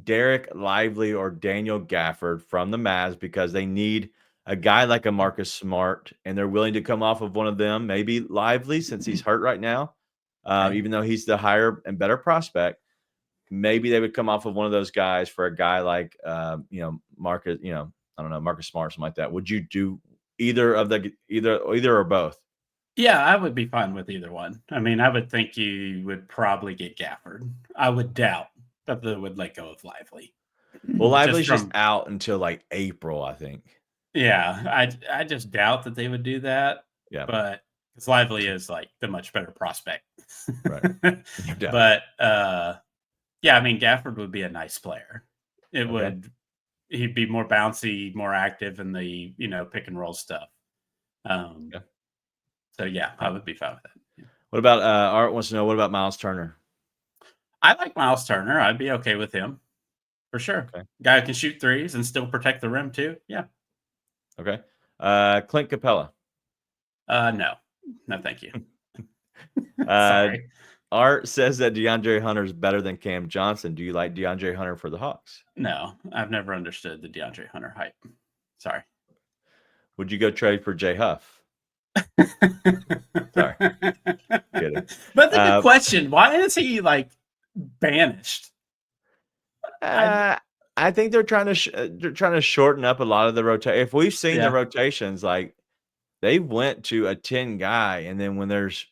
A: Derek Lively or Daniel Gafford from the Mavs, because they need a guy like a Marcus Smart, and they're willing to come off of one of them, maybe Lively, since he's hurt right now, even though he's the higher and better prospect. Maybe they would come off of one of those guys for a guy like, Marcus, I don't know, Marcus Smart, something like that. Would you do either or both?
B: Yeah, I would be fine with either one. I mean, I would think you would probably get Gafford. I would doubt that they would let go of Lively.
A: Well, Lively's just out until like April, I think.
B: Yeah, I just doubt that they would do that.
A: Yeah,
B: but because Lively is like the much better prospect.
A: Right.
B: But yeah, I mean, Gafford would be a nice player. He'd be more bouncy, more active in the pick and roll stuff.
A: Yeah.
B: So yeah, I would be fine with that. Yeah.
A: What about Art wants to know, what about Miles Turner?
B: I like Miles Turner. I'd be okay with him for sure.
A: Okay.
B: Guy who can shoot threes and still protect the rim too. Yeah.
A: Okay. Clint Capella.
B: No, no, thank you.
A: Uh,
B: Sorry.
A: Art says that DeAndre Hunter is better than Cam Johnson. Do you like DeAndre Hunter for the Hawks?
B: No, I've never understood the DeAndre Hunter hype. Sorry.
A: Would you go trade for Jay Huff? Sorry. Kidding.
B: But the good question, why is he like banished?
A: I think they're trying to shorten up a lot of the rotation. If we've seen the rotations, like they went to a 10 guy, and then when there's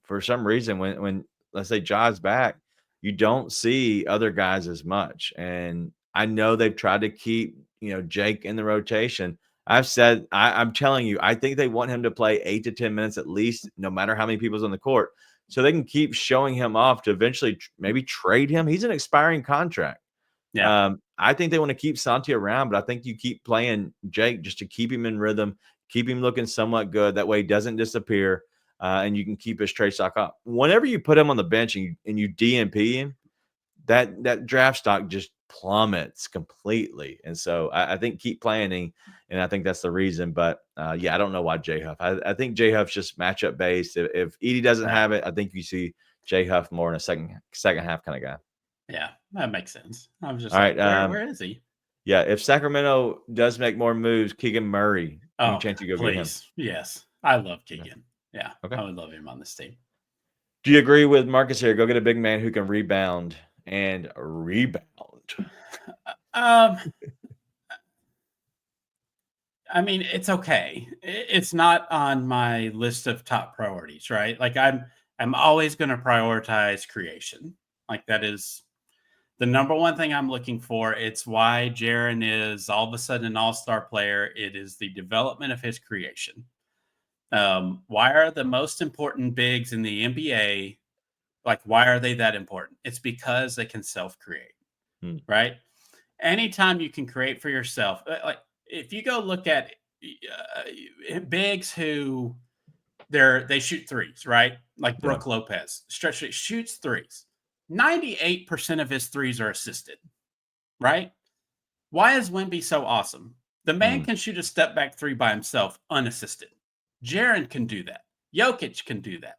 A: for some reason when let's say Ja's back, you don't see other guys as much. And I know they've tried to keep Jake in the rotation. I've said I'm telling you, I think they want him to play 8 to 10 minutes at least, no matter how many people's on the court, so they can keep showing him off to eventually maybe trade him. He's an expiring contract.
B: Yeah.
A: I think they want to keep Santi around, but I think you keep playing Jake just to keep him in rhythm, keep him looking somewhat good. That way he doesn't disappear, and you can keep his trade stock up. Whenever you put him on the bench and you DNP him, that draft stock just plummets completely. And so I think keep playing him, and I think that's the reason. But yeah, I don't know why J Huff. I think J Huff's just matchup based. If Edie doesn't have it, I think you see J Huff more in a second half kind of guy.
B: Yeah, that makes sense. I was just
A: All
B: like,
A: right,
B: where is he?
A: Yeah, if Sacramento does make more moves, Keegan Murray, any chance you go get him?
B: Yes. I love Keegan.
A: Okay.
B: Yeah,
A: Okay.
B: I would love him on this team.
A: Do you agree with Marcus here? Go get a big man who can rebound and rebound.
B: I mean, it's okay. It's not on my list of top priorities, right? Like I'm always going to prioritize creation. Like that is the number one thing I'm looking for. It's why Jaren is all of a sudden an all-star player. It is the development of his creation. Why are the most important bigs in the NBA? Like, why are they that important? It's because they can self-create, right? Anytime you can create for yourself, like if you go look at bigs who they shoot threes, right? Like Brooke Lopez, shoots threes. 98% of his threes are assisted, right? Why is Wemby so awesome? The man can shoot a step back three by himself unassisted. Jaren can do that. Jokic can do that.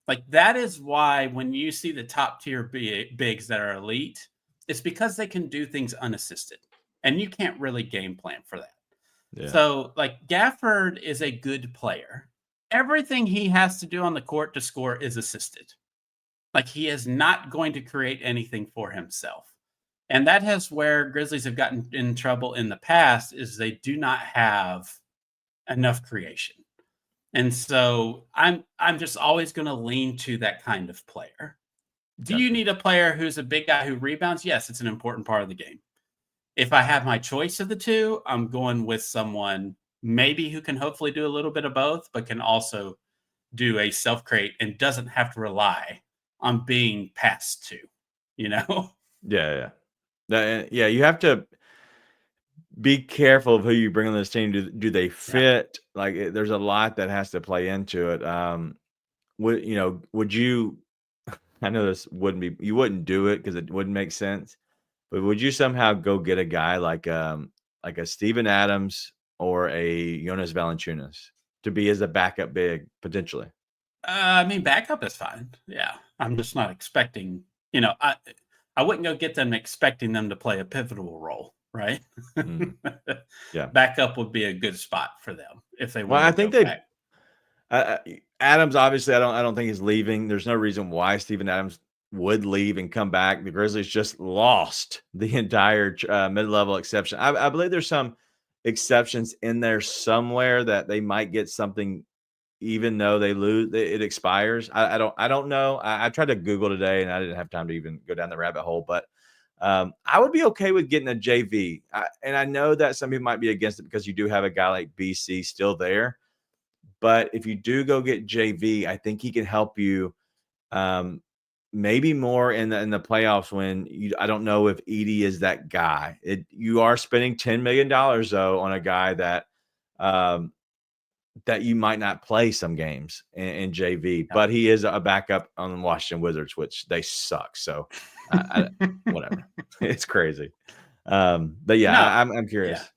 B: Like that is why when you see the top tier bigs that are elite, it's because they can do things unassisted, and you can't really game plan for that. Yeah. So like Gafford is a good player. Everything he has to do on the court to score is assisted. Like he is not going to create anything for himself. And that is where Grizzlies have gotten in trouble in the past, is they do not have enough creation. And so I'm just always going to lean to that kind of player. Do you need a player who's a big guy who rebounds? Yes, it's an important part of the game. If I have my choice of the two, I'm going with someone maybe who can hopefully do a little bit of both, but can also do a self-create and doesn't have to rely on being passed to,
A: Yeah. Yeah, you have to be careful of who you bring on this team. Do they fit? Yeah. Like, there's a lot that has to play into it. Would you? I know this you wouldn't do it because it wouldn't make sense. But would you somehow go get a guy like a Steven Adams or a Jonas Valanciunas to be as a backup big potentially?
B: I mean, backup is fine. Yeah, I'm just not expecting. I wouldn't go get them expecting them to play a pivotal role, right?
A: Yeah,
B: backup would be a good spot for them if they want.
A: Well, I think they. Adams, obviously, I don't think he's leaving. There's no reason why Steven Adams would leave and come back. The Grizzlies just lost the entire mid-level exception. I believe there's some exceptions in there somewhere that they might get something, even though they lose, it expires. I don't know. I tried to Google today and I didn't have time to even go down the rabbit hole, but I would be okay with getting a JV. And I know that some people might be against it because you do have a guy like BC still there. But if you do go get JV, I think he can help you maybe more in the playoffs when I don't know if Edie is that guy. You are spending $10 million though on a guy that that you might not play some games in JV, but he is a backup on the Washington Wizards, which they suck. So, whatever, it's crazy. But yeah,
B: No,
A: I'm curious.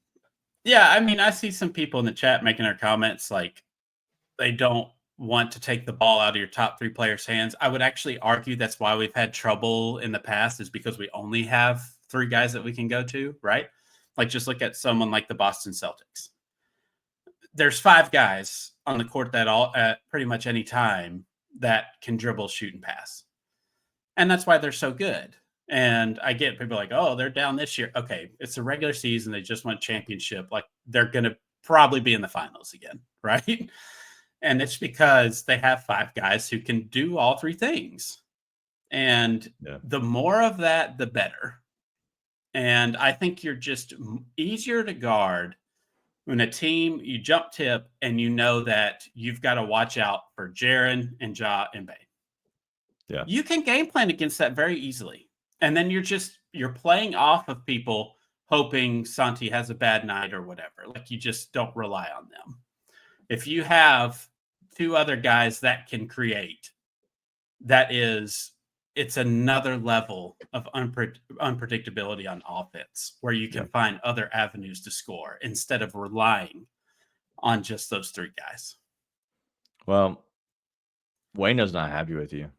B: Yeah. I mean, I see some people in the chat making their comments like they don't want to take the ball out of your top 3 players' hands. I would actually argue that's why we've had trouble in the past, is because we only have 3 guys that we can go to, right? Like, just look at someone like the Boston Celtics. There's 5 guys on the court that all at pretty much any time that can dribble, shoot, and pass. And that's why they're so good. And I get people like, oh, they're down this year. Okay, it's a regular season. They just won a championship. Like, they're going to probably be in the finals again, right? And it's because they have 5 guys who can do all 3 things. And the more of that, the better. And I think you're just easier to guard when a team, you jump tip and you know that you've got to watch out for Jaren and Ja and Bay.
A: Yeah.
B: You can game plan against that very easily. And then you're playing off of people hoping Santi has a bad night or whatever. Like, you just don't rely on them. If you have 2 other guys that can create, it's another level of unpredictability on offense, where you can find other avenues to score instead of relying on just those 3 guys.
A: Well, Wayno's not happy with you.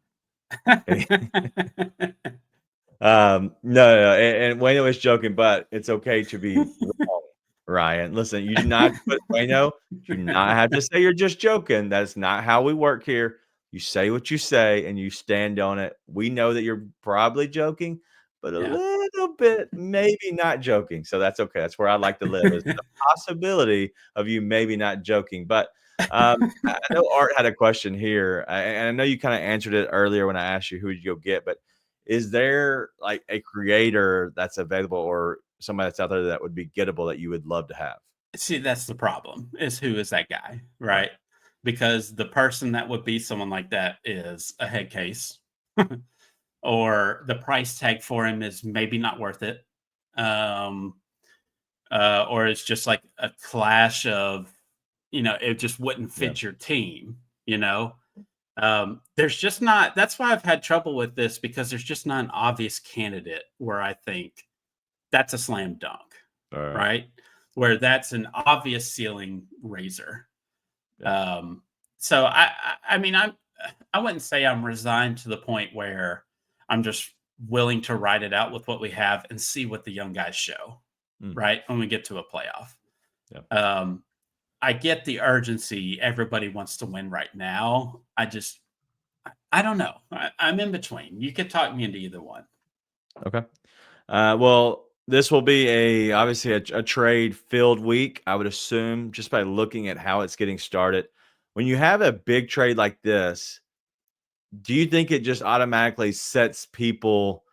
A: No, and Wayno is joking, but it's okay to be wrong, Ryan. Listen, you do not put Wayno, you do not have to say you're just joking. That's not how we work here. You say what you say and you stand on it. We know that you're probably joking, but a little bit maybe not joking. So that's okay. That's where I like to live, is the possibility of you maybe not joking. But I know Art had a question here, and I know you kind of answered it earlier when I asked you who did you go get, but is there like a creator that's available or somebody that's out there that would be gettable that you would love to have?
B: See, that's the problem, is who is that guy, right? Because the person that would be someone like that is a head case, or the price tag for him is maybe not worth it. Or it's just like a clash of, it just wouldn't fit your team, there's just not, that's why I've had trouble with this, because there's just not an obvious candidate where I think that's a slam dunk, right? Where that's an obvious ceiling raiser. So I mean, I wouldn't say I'm resigned to the point where I'm just willing to ride it out with what we have and see what the young guys show, right? When we get to a playoff. I get the urgency. Everybody wants to win right now. I don't know. I'm in between. You could talk me into either one.
A: Okay. Well, this will be obviously a trade filled week, I would assume, just by looking at how it's getting started. When you have a big trade like this, do you think it just automatically sets people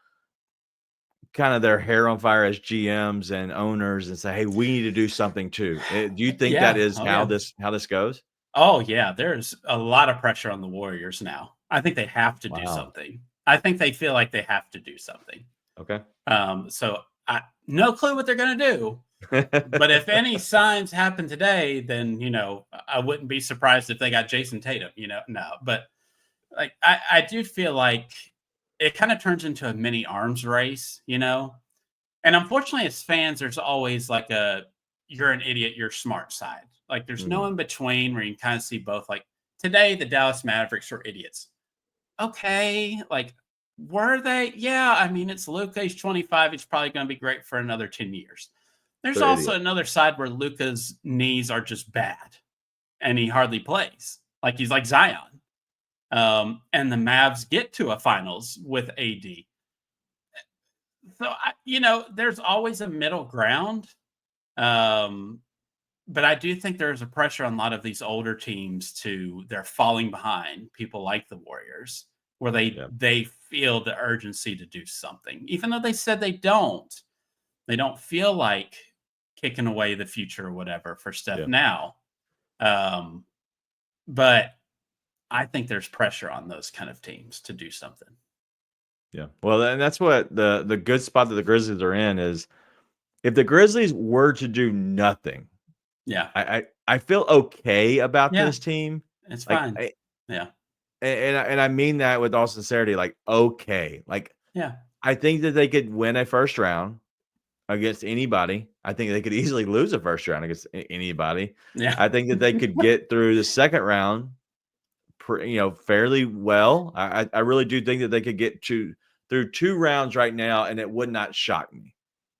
A: kind of their hair on fire as GMs and owners and say, hey, we need to do something too? Do you think that is how this goes?
B: Oh yeah, there's a lot of pressure on the Warriors now. I think they have to do something. I think they feel like they have to do something.
A: Okay.
B: So no clue what they're going to do. But if any signs happen today, then, I wouldn't be surprised if they got Jason Tatum, no. But like, I do feel like it kind of turns into a mini arms race, And unfortunately, as fans, there's always like you're an idiot, you're smart side. Like, there's no in between where you can kind of see both. Like, today, the Dallas Mavericks were idiots. Okay. Like, were they? Yeah. I mean, it's Luka. He's 25. He's probably going to be great for another 10 years. There's also another side where Luka's knees are just bad and he hardly plays. Like, he's like Zion. And the Mavs get to a finals with AD. So, there's always a middle ground. But I do think there's a pressure on a lot of these older teams they're falling behind people like the Warriors, where they feel the urgency to do something, even though they said they don't. They don't feel like kicking away the future or whatever for Steph now. But I think there's pressure on those kind of teams to do something.
A: Yeah. Well, and that's what the good spot that the Grizzlies are in is, if the Grizzlies were to do nothing,
B: Yeah.
A: I feel okay about
B: Yeah.
A: this team.
B: It's
A: Like,
B: fine. Yeah.
A: and I mean that with all sincerity, like, okay. Like,
B: Yeah.
A: I think that they could win a first round against anybody. I think they could easily lose a first round against anybody.
B: Yeah.
A: I think that they could get through the second round, fairly well. I really do think that they could get through 2 rounds right now, and it would not shock me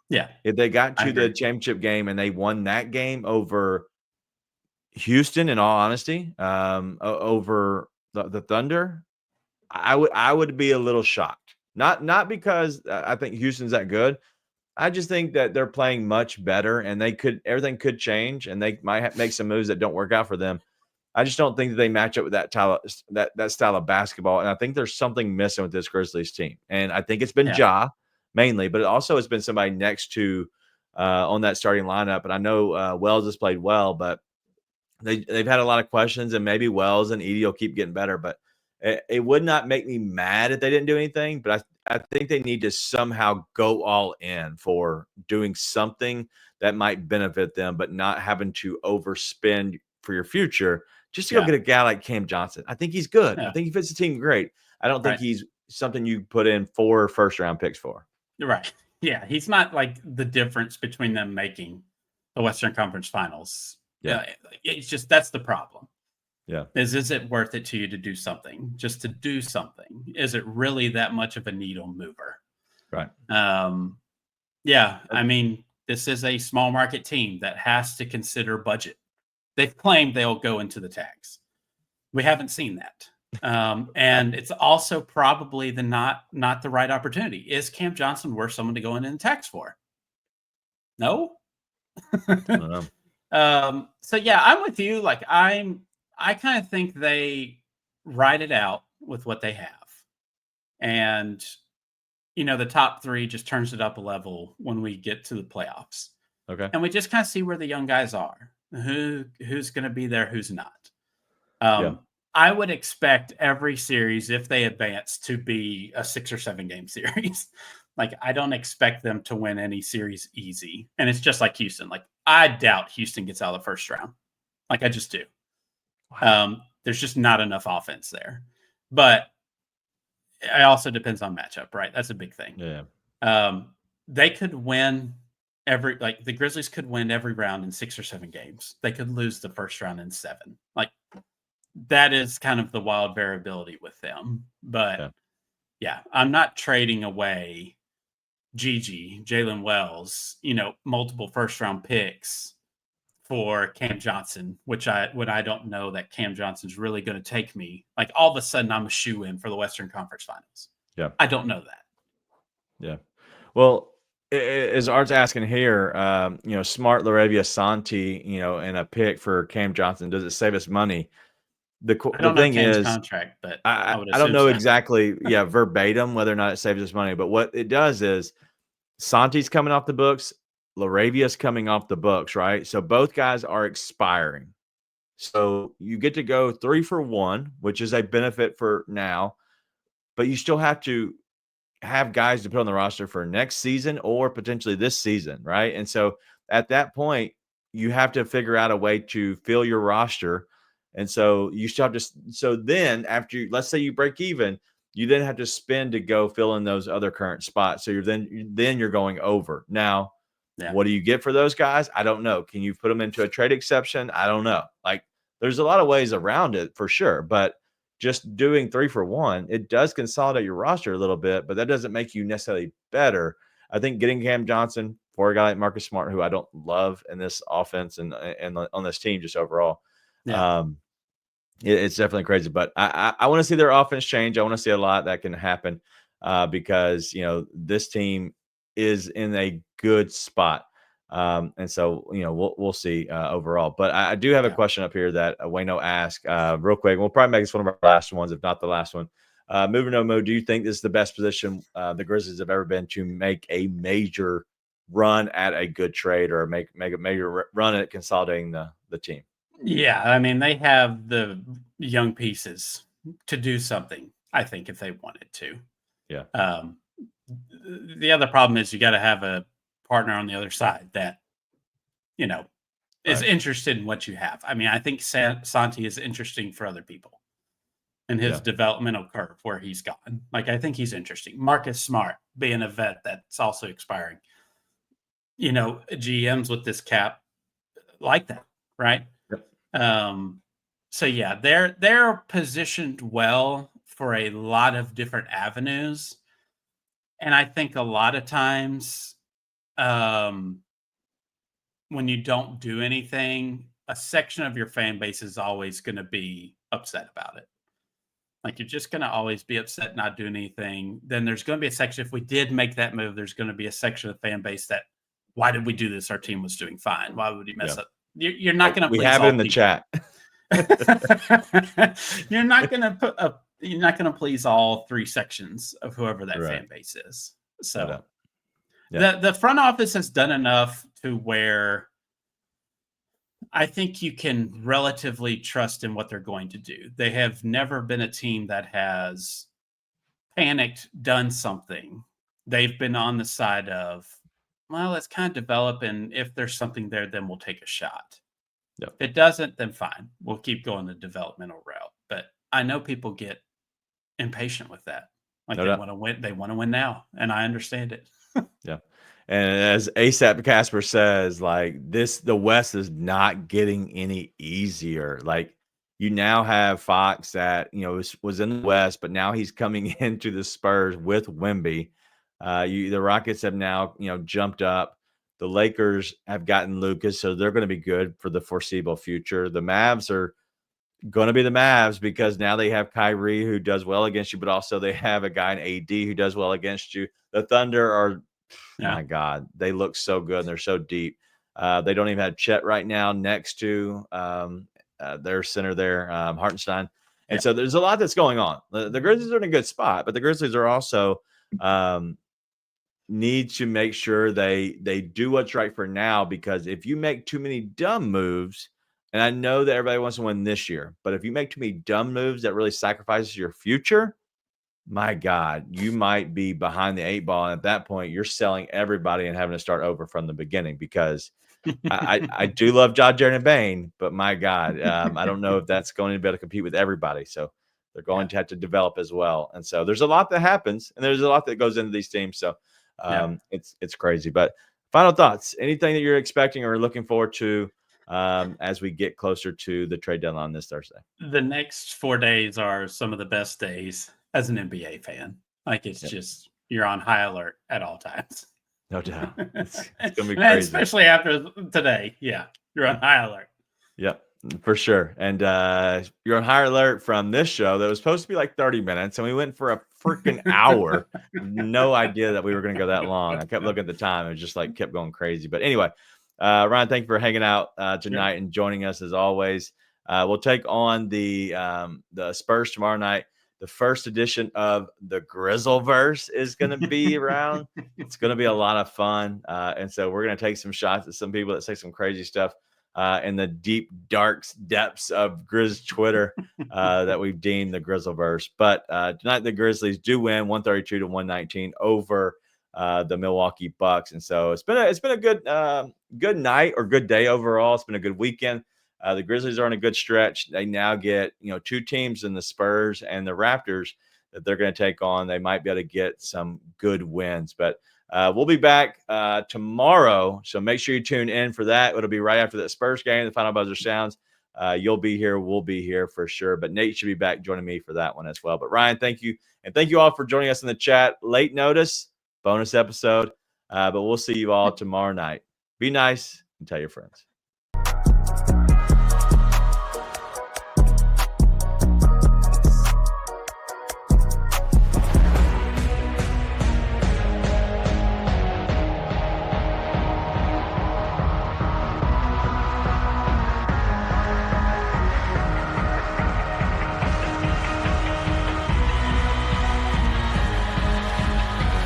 B: Yeah.
A: if they got
B: I
A: to the
B: agree.
A: championship game and they won that game over Houston. In all honesty, over the Thunder, I would be a little shocked. Not because I think Houston's that good. I just think that they're playing much better, and everything could change, and they might make some moves that don't work out for them. I just don't think that they match up with that style of basketball, and I think there's something missing with this Grizzlies team. And I think it's been
B: Yeah.
A: Ja mainly, but it also has been somebody next to on that starting lineup. And I know Wells has played well, but they've had a lot of questions, and maybe Wells and Edie will keep getting better. But it would not make me mad if they didn't do anything. But I think they need to somehow go all in for doing something that might benefit them, but not having to overspend for your future just to go
B: Yeah.
A: get a guy like Cam Johnson. I think he's good. I
B: Yeah.
A: think he fits the team great. I don't think
B: Right.
A: he's something you put in 4 first-round picks for.
B: You're right. Yeah. He's not like the difference between them making the Western Conference Finals.
A: Yeah.
B: It's just that's the problem.
A: Yeah.
B: Is it worth it to you to do something? Just to do something? Is it really that much of a needle mover?
A: Right.
B: Yeah. I mean, this is a small market team that has to consider budget. They've claimed they'll go into the tags. We haven't seen that. And it's also probably not the right opportunity. Is Cam Johnson worth someone to go in and tax for? No.
A: I don't know.
B: So yeah, I'm with you. Like I kind of think they ride it out with what they have. And the top 3 just turns it up a level when we get to the playoffs.
A: Okay.
B: And we just kind of see where the young guys are. Who's going to be there, who's not.
A: Yeah.
B: I would expect every series, if they advance, to be a 6 or 7 game series. Like, I don't expect them to win any series easy. And it's just like Houston. Like, I doubt Houston gets out of the first round. Like, I just do.
A: Wow.
B: There's just not enough offense there. But it also depends on matchup, right? That's a big thing.
A: Yeah.
B: They could win the Grizzlies could win every round in 6 or 7 games. They could lose the first round in 7. Like, that is kind of the wild variability with them. But yeah, I'm not trading away Gigi, Jalen Wells, multiple first round picks for Cam Johnson, when I don't know that Cam Johnson's really going to take me. Like, all of a sudden I'm a shoe in for the Western Conference Finals.
A: Yeah.
B: I don't know that.
A: Yeah. Well, as Art's asking here, smart Laravia Santi, and a pick for Cam Johnson, does it save us money?
B: I
A: The
B: don't know
A: thing
B: Cam's
A: is,
B: contract, but I
A: I
B: would
A: I don't
B: assume
A: know
B: so.
A: exactly, verbatim whether or not it saves us money, but what it does is Santi's coming off the books, Laravia's coming off the books, right? So both guys are expiring. So you get to go 3 for 1, which is a benefit for now, but you still have to have guys to put on the roster for next season or potentially this season, right? And so at that point, you have to figure out a way to fill your roster. And so you still have to. So then, let's say you break even, you then have to spend to go fill in those other current spots. So you're going over. Now, what do you get for those guys? I don't know. Can you put them into a trade exception? I don't know. Like, there's a lot of ways around it for sure, but just doing 3 for 1, it does consolidate your roster a little bit, but that doesn't make you necessarily better. I think getting Cam Johnson for a guy like Marcus Smart, who I don't love in this offense and on this team just overall, it's definitely crazy. But I want to see their offense change. I want to see a lot that can happen because this team is in a good spot. And so, we'll see overall. But I do have a question up here that Wayno asked real quick. We'll probably make this one of our last ones, if not the last one. Moving no mo, do you think this is the best position the Grizzlies have ever been to make a major run at a good trade or make a major run at consolidating the team?
B: Yeah, I mean, they have the young pieces to do something, I think, if they wanted to.
A: Yeah.
B: The other problem is you got to have a partner on the other side that, is interested in what you have. I mean, I think Santi is interesting for other people in his developmental curve where he's gone. Like, I think he's interesting. Marcus Smart being a vet that's also expiring. You know, GMs with this cap like that, right?
A: Yep.
B: So yeah, they're positioned well for a lot of different avenues. And I think a lot of times, when you don't do anything, a section of your fan base is always going to be upset about it. Like, you're just going to always be upset not doing anything. Then there's going to be a section, if we did make that move, there's going to be a section of fan base that, why did we do this? Our team was doing fine. Why would we mess up? You're not going to please
A: we have it in the chat.
B: You're not going to please all three sections of whoever that fan base is. So the front office has done enough to where I think you can relatively trust in what they're going to do. They have never been a team that has panicked, done something. They've been on the side of, well, let's kind of develop, and if there's something there, then we'll take a shot. If it doesn't, then fine. We'll keep going the developmental route. But I know people get impatient with that. Like, they want to win. They want to win now, and I understand it.
A: Yeah. And as ASAP Casper says, like, the West is not getting any easier. Like, you now have Fox that, you know, was in the West, but now he's coming into the Spurs with Wemby. The Rockets have now, you know, jumped up. The Lakers have gotten Lucas, so they're going to be good for the foreseeable future. The Mavs are going to be the Mavs because now they have Kyrie, who does well against you, but also they have a guy in AD who does well against you. The Thunder are, my God, they look so good and they're so deep. They don't even have Chet right now next to their center there, Hartenstein. And so there's a lot that's going on. The Grizzlies are in a good spot, but the Grizzlies are also need to make sure they do what's right for now, because if you make too many dumb moves, and I know that everybody wants to win this year, but if you make too many dumb moves that really sacrifices your future, my God, you might be behind the 8 ball. And at that point, you're selling everybody and having to start over from the beginning, because I do love Jared and Bane, but my God, I don't know if that's going to be able to compete with everybody. So they're going to have to develop as well. And so there's a lot that happens, and there's a lot that goes into these teams. So it's crazy. But final thoughts, anything that you're expecting or looking forward to as we get closer to the trade deadline this Thursday?
B: The next 4 days are some of the best days as an NBA fan. Like, it's just, you're on high alert at all times.
A: No doubt. It's going to be crazy.
B: Especially after today. Yeah, you're on high alert.
A: Yep, for sure. And you're on high alert from this show that was supposed to be like 30 minutes, and we went for a freaking hour. No idea that we were going to go that long. I kept looking at the time. It just like kept going crazy. But anyway, Ryan, thank you for hanging out tonight and joining us as always. We'll take on the Spurs tomorrow night. The first edition of the Grizzleverse is going to be around. It's going to be a lot of fun. And so we're going to take some shots at some people that say some crazy stuff in the deep, dark depths of Grizz Twitter that we've deemed the Grizzleverse. But tonight, the Grizzlies do win 132-119 over the Milwaukee Bucks. And so it's been a good night, or good day overall. It's been a good weekend. The Grizzlies are on a good stretch. They now get, you know, 2 teams in the Spurs and the Raptors that they're going to take on. They might be able to get some good wins, but we'll be back tomorrow. So make sure you tune in for that. It'll be right after the Spurs game. The final buzzer sounds. You'll be here. We'll be here for sure. But Nate should be back joining me for that one as well. But Ryan, thank you. And thank you all for joining us in the chat. Late notice, bonus episode. But we'll see you all tomorrow night. Be nice and tell your friends.